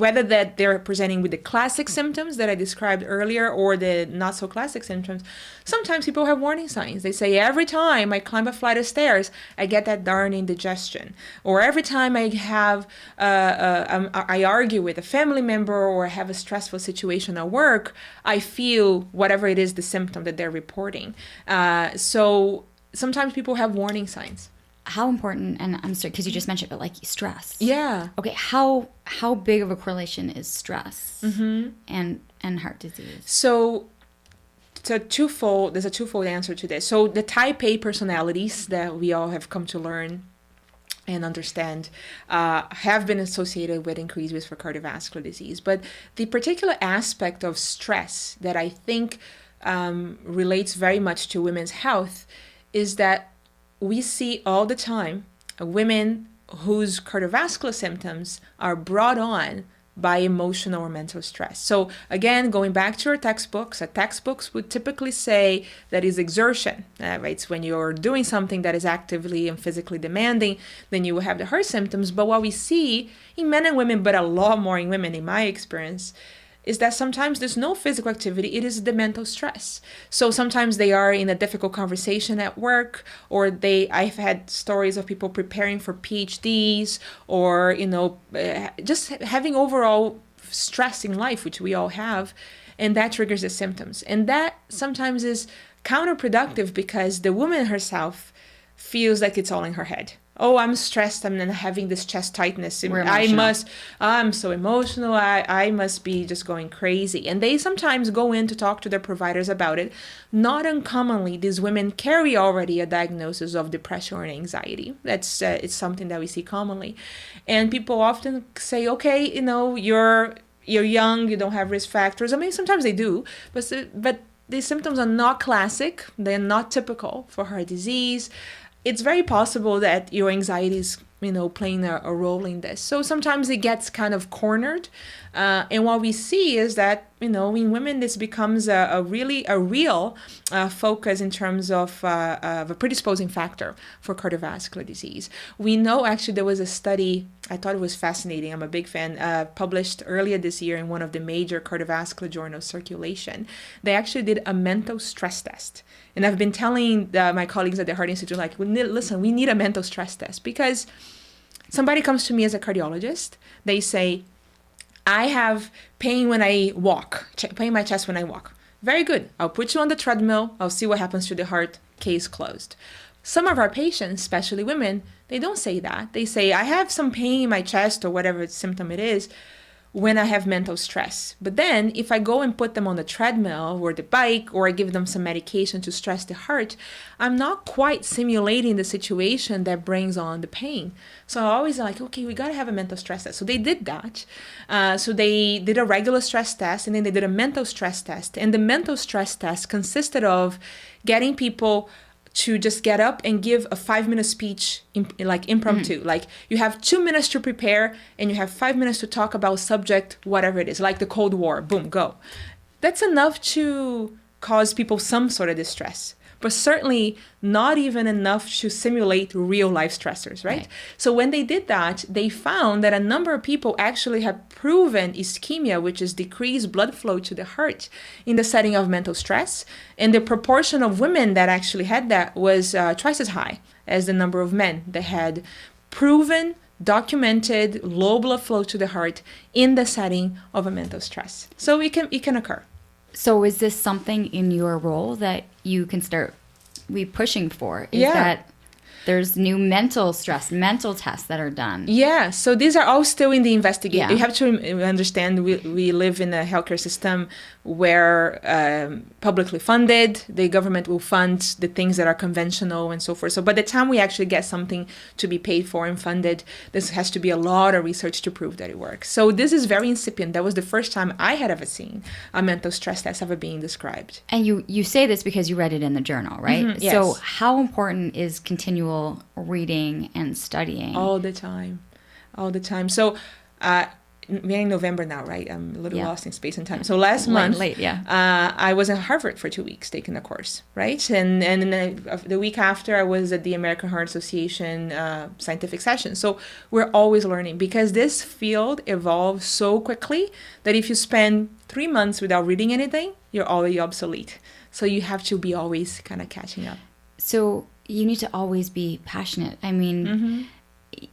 Whether that they're presenting with the classic symptoms that I described earlier or the not so classic symptoms, sometimes people have warning signs. They say, every time I climb a flight of stairs, I get that darn indigestion. Or every time I have, I argue with a family member or have a stressful situation at work, I feel whatever it is, the symptom that they're reporting. So sometimes people have warning signs. How important, and I'm sorry, because you just mentioned, but like stress. Yeah. Okay, how big of a correlation is stress and heart disease? So there's a twofold answer to this. So the type A personalities that we all have come to learn and understand have been associated with increased risk for cardiovascular disease. But the particular aspect of stress that I think relates very much to women's health is that we see all the time women whose cardiovascular symptoms are brought on by emotional or mental stress. So again, going back to our textbooks, textbooks would typically say that is exertion, right? It's when you're doing something that is actively and physically demanding, then you will have the heart symptoms. But what we see in men and women, but a lot more in women in my experience, is that sometimes there's no physical activity, it is the mental stress. So sometimes they are in a difficult conversation at work, or I've had stories of people preparing for PhDs, or, just having overall stress in life, which we all have, and that triggers the symptoms. And that sometimes is counterproductive because the woman herself feels like it's all in her head. Oh, I'm stressed. I'm having this chest tightness. I'm so emotional. I must be just going crazy. And they sometimes go in to talk to their providers about it. Not uncommonly, these women carry already a diagnosis of depression or anxiety. That's it's something that we see commonly. And people often say, okay, you're young, you don't have risk factors. I mean, sometimes they do, but these symptoms are not classic. They're not typical for heart disease. It's very possible that your anxiety is, playing a role in this. So sometimes it gets kind of cornered. And what we see is that, in women, this becomes a real focus in terms of a predisposing factor for cardiovascular disease. We know, actually, there was a study, I thought it was fascinating. I'm a big fan, published earlier this year in one of the major cardiovascular journals, Circulation. They actually did a mental stress test. And I've been telling my colleagues at the Heart Institute, we need a mental stress test, because somebody comes to me as a cardiologist. They say, I have pain when I walk, pain in my chest when I walk. Very good. I'll put you on the treadmill. I'll see what happens to the heart. Case closed. Some of our patients, especially women, they don't say that. They say, I have some pain in my chest or whatever symptom it is when I have mental stress. But then if I go and put them on the treadmill or the bike, or I give them some medication to stress the heart, I'm not quite simulating the situation that brings on the pain. So I always like, okay, we got to have a mental stress test. So they did that. So they did a regular stress test, and then they did a mental stress test. And the mental stress test consisted of getting people to just get up and give a 5-minute speech, impromptu. Like, you have 2 minutes to prepare, and you have 5 minutes to talk about subject, whatever it is, like the Cold War. Boom, go. That's enough to cause people some sort of distress, but certainly not even enough to simulate real life stressors, right? So when they did that, they found that a number of people actually had proven ischemia, which is decreased blood flow to the heart, in the setting of mental stress. And the proportion of women that actually had that was twice as high as the number of men that had proven, documented low blood flow to the heart in the setting of a mental stress. So it can occur. So is this something in your role that you can start pushing for? Is Yeah. that there's new mental tests that are done? Yeah, so these are all still in the investigation. Yeah. You have to understand we live in a healthcare system where publicly funded, the government will fund the things that are conventional and so forth. So by the time we actually get something to be paid for and funded, this has to be a lot of research to prove that it works. So this is very incipient. That was the first time I had ever seen a mental stress test ever being described. And you say this because you read it in the journal, right? Mm-hmm, yes. So how important is continual reading and studying? All the time. So we're in November now, right? I'm a little lost in space and time. So last month, I was in Harvard for 2 weeks taking a course, right? And then the week after, I was at the American Heart Association scientific session. So we're always learning, because this field evolves so quickly that if you spend 3 months without reading anything, you're already obsolete. So you have to be always kind of catching up. So you need to always be passionate. I mean,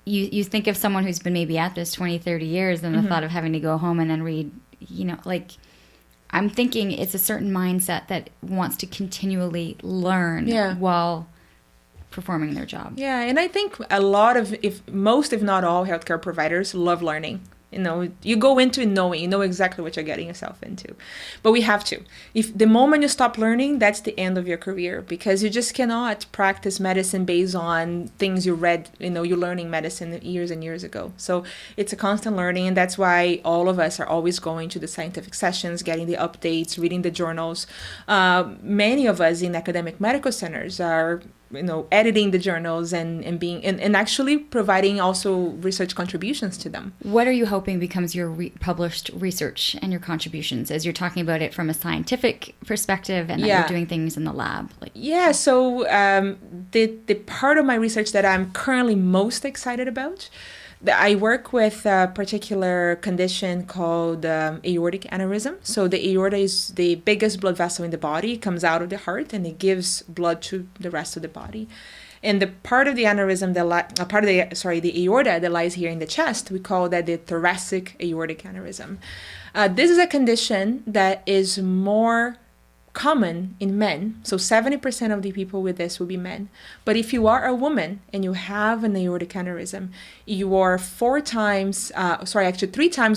you think of someone who's been maybe at this 20, 30 years, and the thought of having to go home and then read, like, I'm thinking it's a certain mindset that wants to continually learn while performing their job. Yeah, and I think a lot of, if not all healthcare providers love learning. You go into it knowing, you know exactly what you're getting yourself into. But we have to. If the moment you stop learning, that's the end of your career, because you just cannot practice medicine based on things you read, you're learning medicine years and years ago. So it's a constant learning, and that's why all of us are always going to the scientific sessions, getting the updates, reading the journals. Many of us in academic medical centers are editing the journals and being and actually providing also research contributions to them. What are you hoping becomes your published research and your contributions, as you're talking about it from a scientific perspective and that you're doing things in the lab? So the part of my research that I'm currently most excited about, I work with a particular condition called aortic aneurysm. So the aorta is the biggest blood vessel in the body. It comes out of the heart and it gives blood to the rest of the body. And the part of the aneurysm, the aorta that lies here in the chest, we call that the thoracic aortic aneurysm. This is a condition that is more common in men. So 70% of the people with this will be men. But if you are a woman and you have an aortic aneurysm, you are 3 times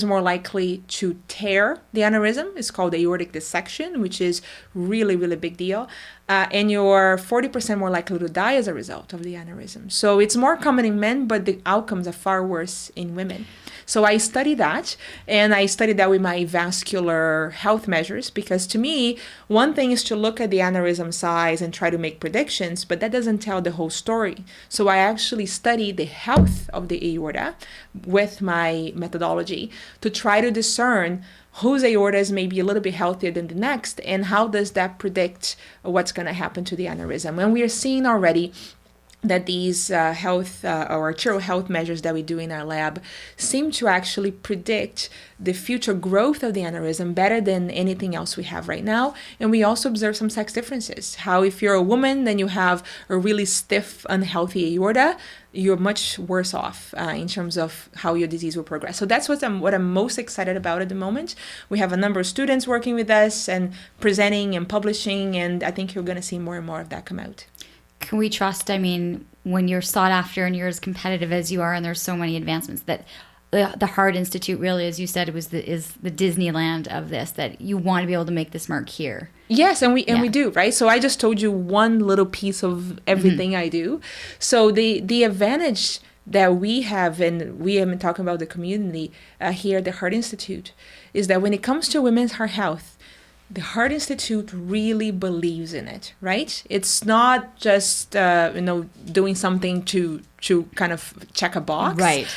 more likely to tear the aneurysm. It's called aortic dissection, which is really, really big deal. And you're 40% more likely to die as a result of the aneurysm. So it's more common in men, but the outcomes are far worse in women. So I study that, and I studied that with my vascular health measures, because to me, one thing is to look at the aneurysm size and try to make predictions, but that doesn't tell the whole story. So I actually study the health of the aorta with my methodology to try to discern whose aorta is maybe a little bit healthier than the next, and how does that predict what's going to happen to the aneurysm. And we are seeing already that these health or arterial health measures that we do in our lab seem to actually predict the future growth of the aneurysm better than anything else we have right now. And we also observe some sex differences. How if you're a woman, then you have a really stiff, unhealthy aorta, you're much worse off in terms of how your disease will progress. So that's what I'm most excited about at the moment. We have a number of students working with us and presenting and publishing, and I think you're going to see more and more of that come out. Can we trust, when you're sought after and you're as competitive as you are, and there's so many advancements, that the Heart Institute really, as you said, is the Disneyland of this, that you want to be able to make this mark here? Yes, and we do, right? So I just told you one little piece of everything I do. So the advantage that we have, and we have been talking about the community here at the Heart Institute, is that when it comes to women's heart health, the Heart Institute really believes in it, right? It's not just, doing something to kind of check a box. Right.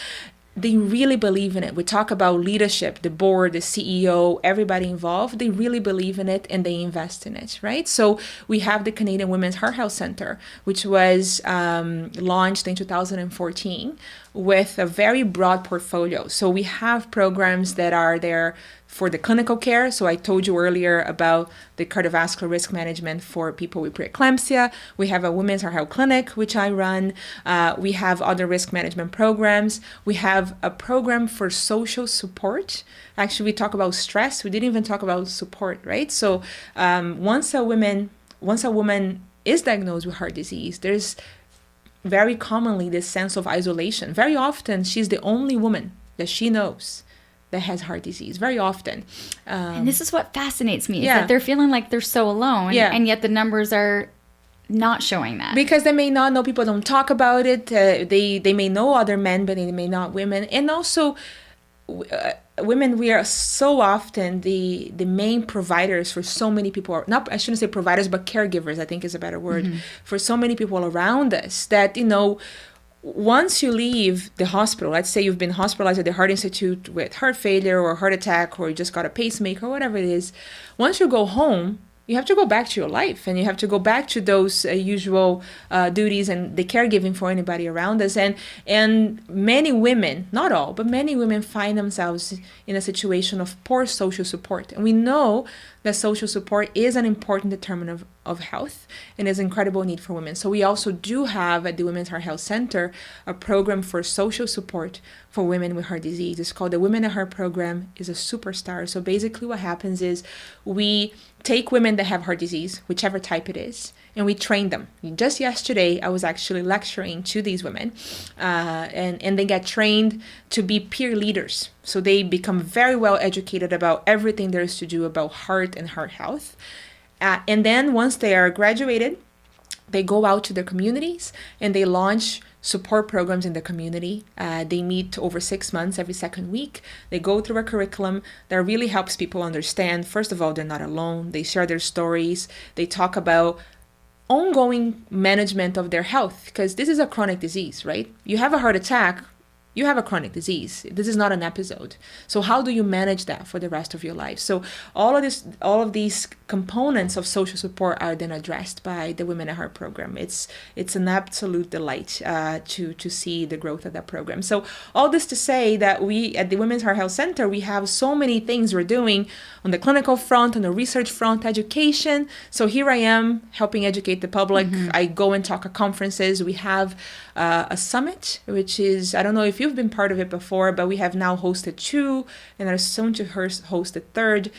They really believe in it. We talk about leadership, the board, the CEO, everybody involved. They really believe in it and they invest in it, right? So we have the Canadian Women's Heart Health Center, which was launched in 2014 with a very broad portfolio. So we have programs that are there for the clinical care. So I told you earlier about the cardiovascular risk management for people with preeclampsia. We have a women's heart health clinic, which I run. We have other risk management programs. We have a program for social support. Actually, we talk about stress. We didn't even talk about support, right? So once a woman is diagnosed with heart disease, there's very commonly this sense of isolation. Very often, she's the only woman that she knows that has heart disease, very often. And this is what fascinates me, is that they're feeling like they're so alone, and yet the numbers are not showing that. Because they may not know, people don't talk about it, they may know other men, but they may not women. And also, women, we are so often the main providers for so many people. Not, I shouldn't say providers, but caregivers, I think is a better word, for so many people around us that, once you leave the hospital, let's say you've been hospitalized at the Heart Institute with heart failure or heart attack, or you just got a pacemaker, or whatever it is, once you go home, you have to go back to your life, and you have to go back to those usual duties and the caregiving for anybody around us. And many women, not all, but many women find themselves in a situation of poor social support. And we know that social support is an important determinant of health and is an incredible need for women. So we also do have at the Women's Heart Health Center a program for social support for women with heart disease. It's called the Women at Heart Program. Is a superstar. So basically what happens is we take women that have heart disease, whichever type it is, and we train them. Just yesterday, I was actually lecturing to these women, and they get trained to be peer leaders. So they become very well educated about everything there is to do about heart and heart health. And then once they are graduated, they go out to their communities and they launch support programs in the community. They meet over 6 months every second week. They go through a curriculum that really helps people understand, first of all, they're not alone. They share their stories. They talk about ongoing management of their health, because this is a chronic disease, right? You have a heart attack, you have a chronic disease. This is not an episode. So how do you manage that for the rest of your life? So all of these components of social support are then addressed by the Women at Heart program. It's an absolute delight to see the growth of that program. So all this to say that we at the Women's Heart Health Center, we have so many things we're doing on the clinical front, on the research front, education. So here I am helping educate the public. I go and talk at conferences. We have a summit, which is, I don't know if you've been part of it before, but we have now hosted 2 and are soon to host the 3rd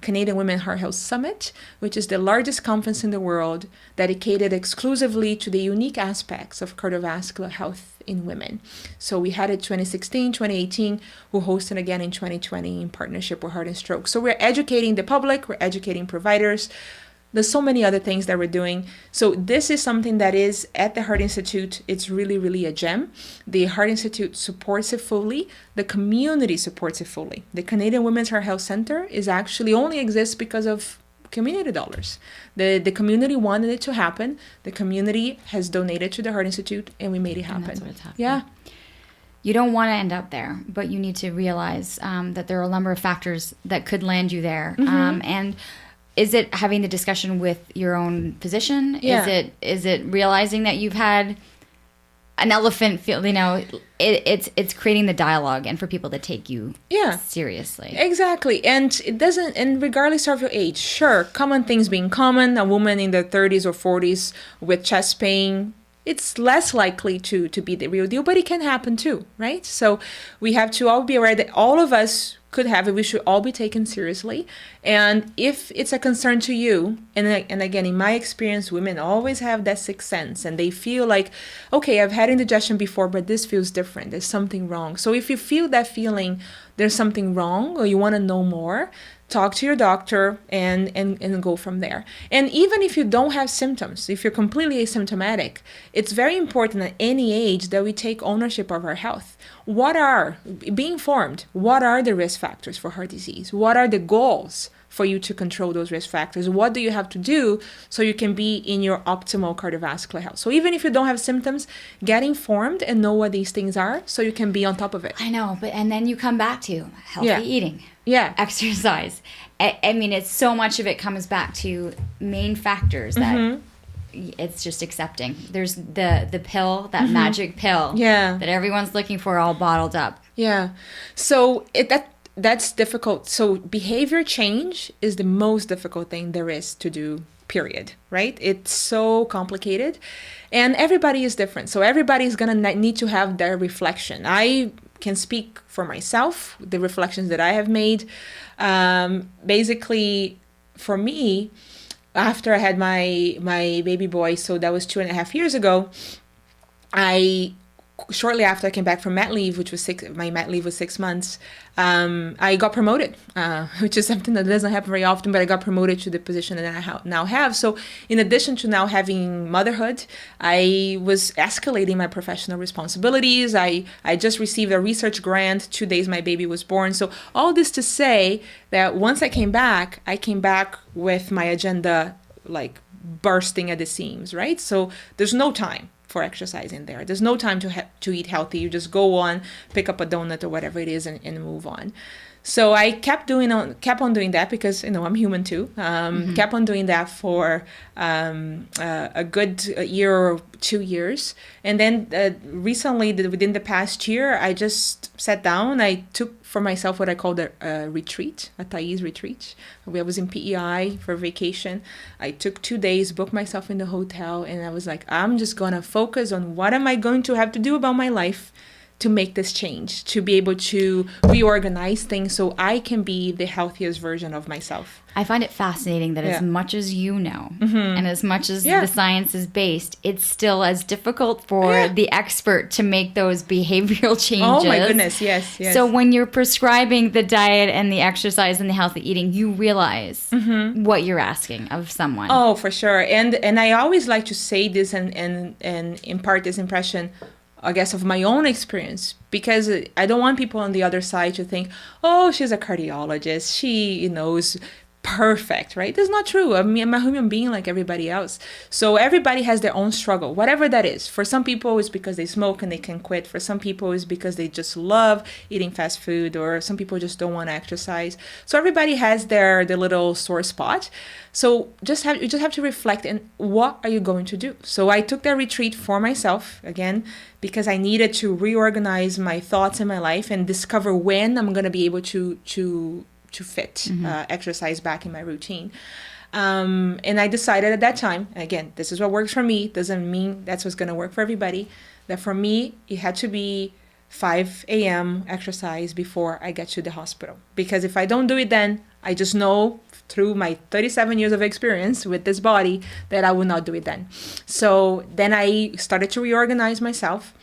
Canadian Women Heart Health Summit, which is the largest conference in the world dedicated exclusively to the unique aspects of cardiovascular health in women. So we had it 2016, 2018, we'll host it again in 2020 in partnership with Heart and Stroke. So we're educating the public, we're educating providers. There's so many other things that we're doing. So this is something that is at the Heart Institute. It's really, really a gem. The Heart Institute supports it fully. The community supports it fully. The Canadian Women's Heart Health Center is actually only exists because of community dollars. The community wanted it to happen. The community has donated to the Heart Institute, and we made it happen. And that's what's happening. Yeah. You don't want to end up there, but you need to realize that there are a number of factors that could land you there. And is it having the discussion with your own physician? Yeah. Is it realizing that you've had an elephant feel, it's creating the dialogue and for people to take you seriously. Exactly. And it doesn't, and regardless of your age, sure, common things being common, a woman in their 30s or 40s with chest pain, it's less likely to be the real deal, but it can happen too, right? So we have to all be aware that all of us could have it. We should all be taken seriously. And if it's a concern to you, and again, in my experience, women always have that sixth sense and they feel like, okay, I've had indigestion before, but this feels different. There's something wrong. So if you feel that feeling, there's something wrong, or you want to know more, talk to your doctor and go from there. And even if you don't have symptoms, if you're completely asymptomatic, it's very important at any age that we take ownership of our health. Be informed, what are the risk factors for heart disease? What are the goals for you to control those risk factors? What do you have to do so you can be in your optimal cardiovascular health? So even if you don't have symptoms, get informed and know what these things are so you can be on top of it. I know, and then you come back to healthy eating. Yeah. Exercise. I mean, it's so much of it comes back to main factors that it's just accepting. There's the pill, that magic pill that everyone's looking for all bottled up. Yeah. So that's difficult. So behavior change is the most difficult thing there is to do, period, right? It's so complicated and everybody is different. So everybody's going to need to have their reflection. I can speak for myself, the reflections that I have made. Basically, for me, after I had my baby boy, so that was 2.5 years ago, shortly after I came back from mat leave, my mat leave was 6 months, I got promoted, which is something that doesn't happen very often, but I got promoted to the position that I now have. So in addition to now having motherhood, I was escalating my professional responsibilities. I just received a research grant 2 days my baby was born. So all this to say that once I came back with my agenda like bursting at the seams, right? So there's no time. for exercise in there. There's no time to eat healthy. You just go on, pick up a donut or whatever it is, and move on. So I kept on doing that because, I'm human too. Kept on doing that for a good year or 2 years. And then recently, within the past year, I just sat down. I took for myself what I called a retreat, a Thais retreat. I was in PEI for vacation. I took 2 days, booked myself in the hotel, and I was like, I'm just going to focus on what am I going to have to do about my life to make this change, to be able to reorganize things so I can be the healthiest version of myself. I find it fascinating that as much as you know and as much as the science is based, it's still as difficult for the expert to make those behavioral changes. Oh my goodness, yes. So when you're prescribing the diet and the exercise and the healthy eating, you realize what you're asking of someone. Oh, for sure. And I always like to say this and impart this impression, I guess, of my own experience, because I don't want people on the other side to think, oh, she's a cardiologist, she knows perfect, right? That's not true. I mean, I'm a human being like everybody else. So everybody has their own struggle, whatever that is. For some people, it's because they smoke and they can quit. For some people, it's because they just love eating fast food, or some people just don't want to exercise. So everybody has their little sore spot. So you just have to reflect and what are you going to do? So I took that retreat for myself, again, because I needed to reorganize my thoughts in my life and discover when I'm going to be able to fit exercise back in my routine. And I decided at that time, again, this is what works for me, doesn't mean that's what's going to work for everybody, that for me, it had to be 5 a.m. exercise before I get to the hospital. Because if I don't do it then, I just know through my 37 years of experience with this body that I will not do it then. So then I started to reorganize myself,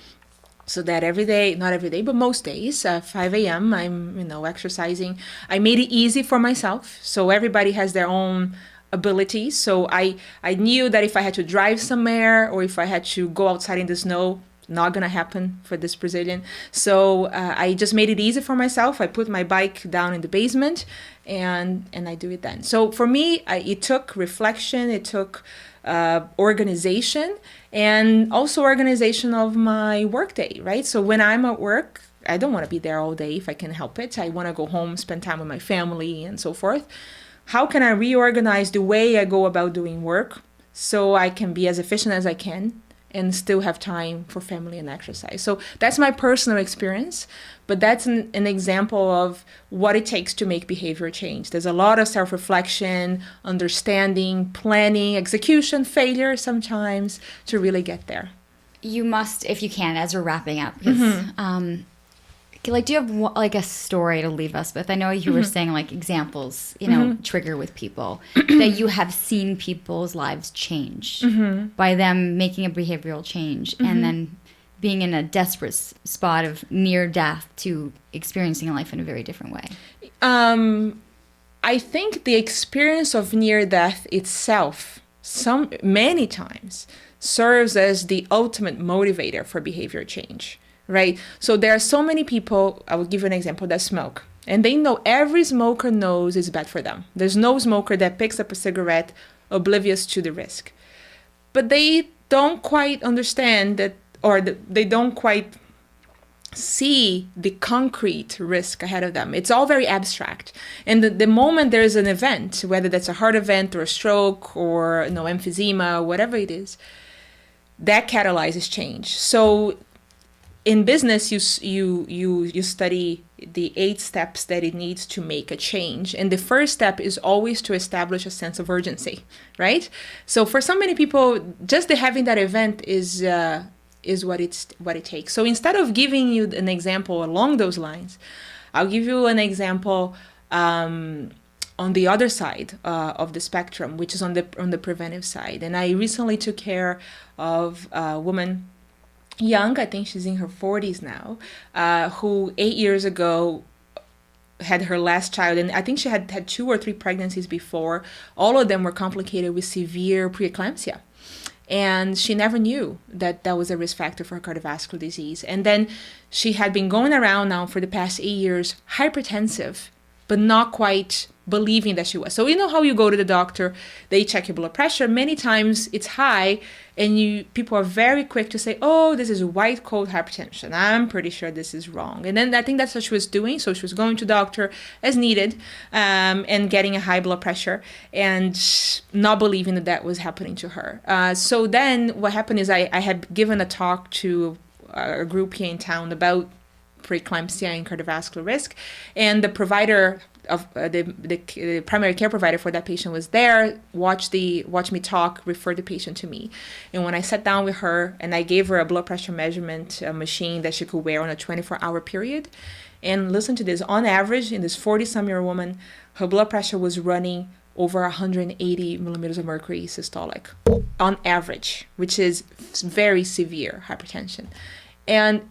so that every day, not every day, but most days, 5 a.m., I'm, exercising. I made it easy for myself. So everybody has their own abilities. So I knew that if I had to drive somewhere or if I had to go outside in the snow, not going to happen for this Brazilian. So I just made it easy for myself. I put my bike down in the basement and I do it then. So for me, it took reflection. It took organization, and also organization of my workday, right? So when I'm at work, I don't want to be there all day if I can help it. I want to go home, spend time with my family and so forth. How can I reorganize the way I go about doing work so I can be as efficient as I can and still have time for family and exercise? So that's my personal experience, but that's an example of what it takes to make behavior change. There's a lot of self-reflection, understanding, planning, execution, failure sometimes to really get there. You must, if you can, as we're wrapping up, because do you have a story to leave us with? I know you were saying examples, trigger with people that you have seen people's lives change by them making a behavioral change and then being in a desperate spot of near death to experiencing life in a very different way. I think the experience of near death itself, many times, serves as the ultimate motivator for behavior change. Right? So there are so many people, I will give you an example, that smoke. And they know, every smoker knows it's bad for them. There's no smoker that picks up a cigarette oblivious to the risk. But they don't quite understand that, or they don't quite see the concrete risk ahead of them. It's all very abstract. And the moment there's an event, whether that's a heart event or a stroke or emphysema, whatever it is, that catalyzes change. So in business, you study the 8 steps that it needs to make a change. And the first step is always to establish a sense of urgency, right? So for so many people, just having that event is what it takes. So instead of giving you an example along those lines, I'll give you an example on the other side of the spectrum, which is on the preventive side. And I recently took care of a woman, young, I think she's in her 40s now, who 8 years ago had her last child, and I think she had 2 or 3 pregnancies before. All of them were complicated with severe preeclampsia. And she never knew that was a risk factor for her cardiovascular disease. And then she had been going around now for the past 8 years, hypertensive, but not quite believing that she was. So you know how you go to the doctor, they check your blood pressure. Many times it's high, and people are very quick to say, oh, this is white coat hypertension. I'm pretty sure this is wrong. And then I think that's what she was doing. So she was going to doctor as needed, and getting a high blood pressure and not believing that was happening to her. So then what happened is I had given a talk to a group here in town about preeclampsia and cardiovascular risk, and the provider of the primary care provider for that patient was there, watched me talk, referred the patient to me. And when I sat down with her and I gave her a blood pressure measurement machine that she could wear on a 24-hour period, and listen to this, on average, in this 40-some-year-old woman, her blood pressure was running over 180 millimeters of mercury systolic on average, which is very severe hypertension. And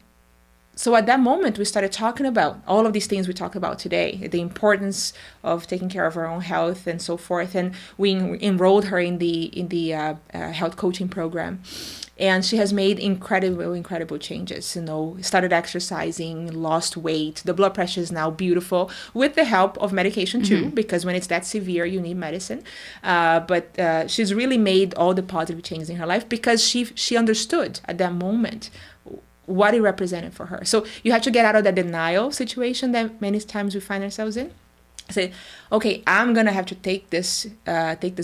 so at that moment, we started talking about all of these things we talk about today, the importance of taking care of our own health and so forth. And we enrolled her in the health coaching program. And she has made incredible changes. Started exercising, lost weight. The blood pressure is now beautiful with the help of medication too, because when it's that severe, you need medicine. But she's really made all the positive changes in her life because she understood at that moment what it represented for her. So you have to get out of that denial situation that many times we find ourselves in. Say, okay, I'm gonna have to take this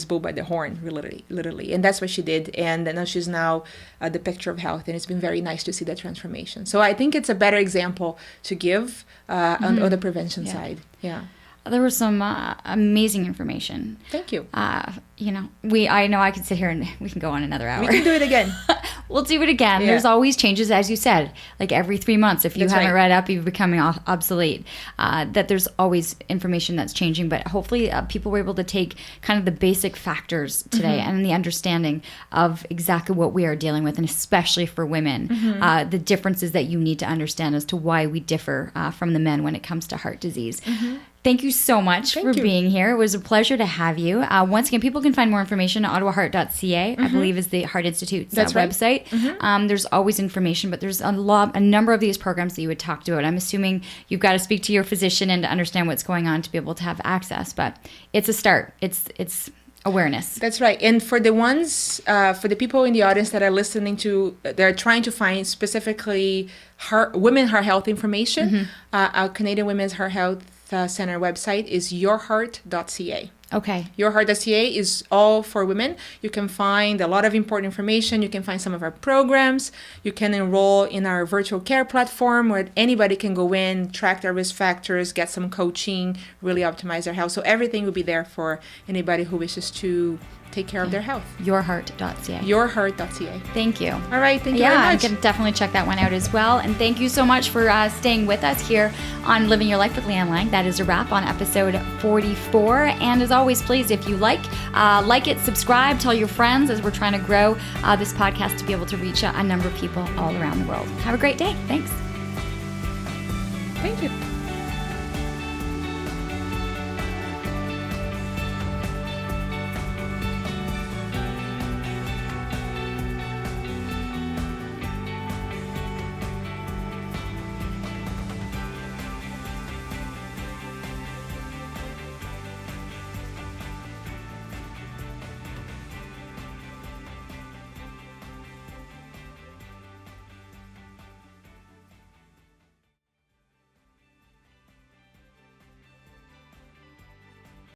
bull by the horn, literally, and that's what she did. And now she's the picture of health, and it's been very nice to see that transformation. So I think it's a better example to give on the prevention side. Yeah. There was some amazing information. Thank you. I know I could sit here and we can go on another hour. We can do it again. We'll do it again. Yeah. There's always changes, as you said, like every 3 months. If you haven't read up, you're becoming obsolete. That there's always information that's changing, but hopefully people were able to take kind of the basic factors today and the understanding of exactly what we are dealing with, and especially for women, the differences that you need to understand as to why we differ from the men when it comes to heart disease. Thank you so much for being here. It was a pleasure to have you. Once again, people can find more information at ottawaheart.ca, I believe is the Heart Institute's website. There's always information, but there's a number of these programs that you had talked about. I'm assuming you've got to speak to your physician and to understand what's going on to be able to have access, but it's a start. It's awareness. That's right. And for the ones, for the people in the audience that are listening to, they're trying to find specifically women heart health information, our Canadian Women's Heart Health Center website is yourheart.ca. Okay. Yourheart.ca is all for women. You can find a lot of important information. You can find some of our programs. You can enroll in our virtual care platform where anybody can go in, track their risk factors, get some coaching, really optimize their health. So everything will be there for anybody who wishes to take care of their health. Yourheart.ca. Yourheart.ca. Thank you. All right. Thank you very much. Yeah, I can definitely check that one out as well. And thank you so much for staying with us here on Living Your Life with Leanne Lang. That is a wrap on episode 44. And as always, please, if you like it, subscribe, tell your friends as we're trying to grow this podcast to be able to reach a number of people all around the world. Have a great day. Thanks. Thank you.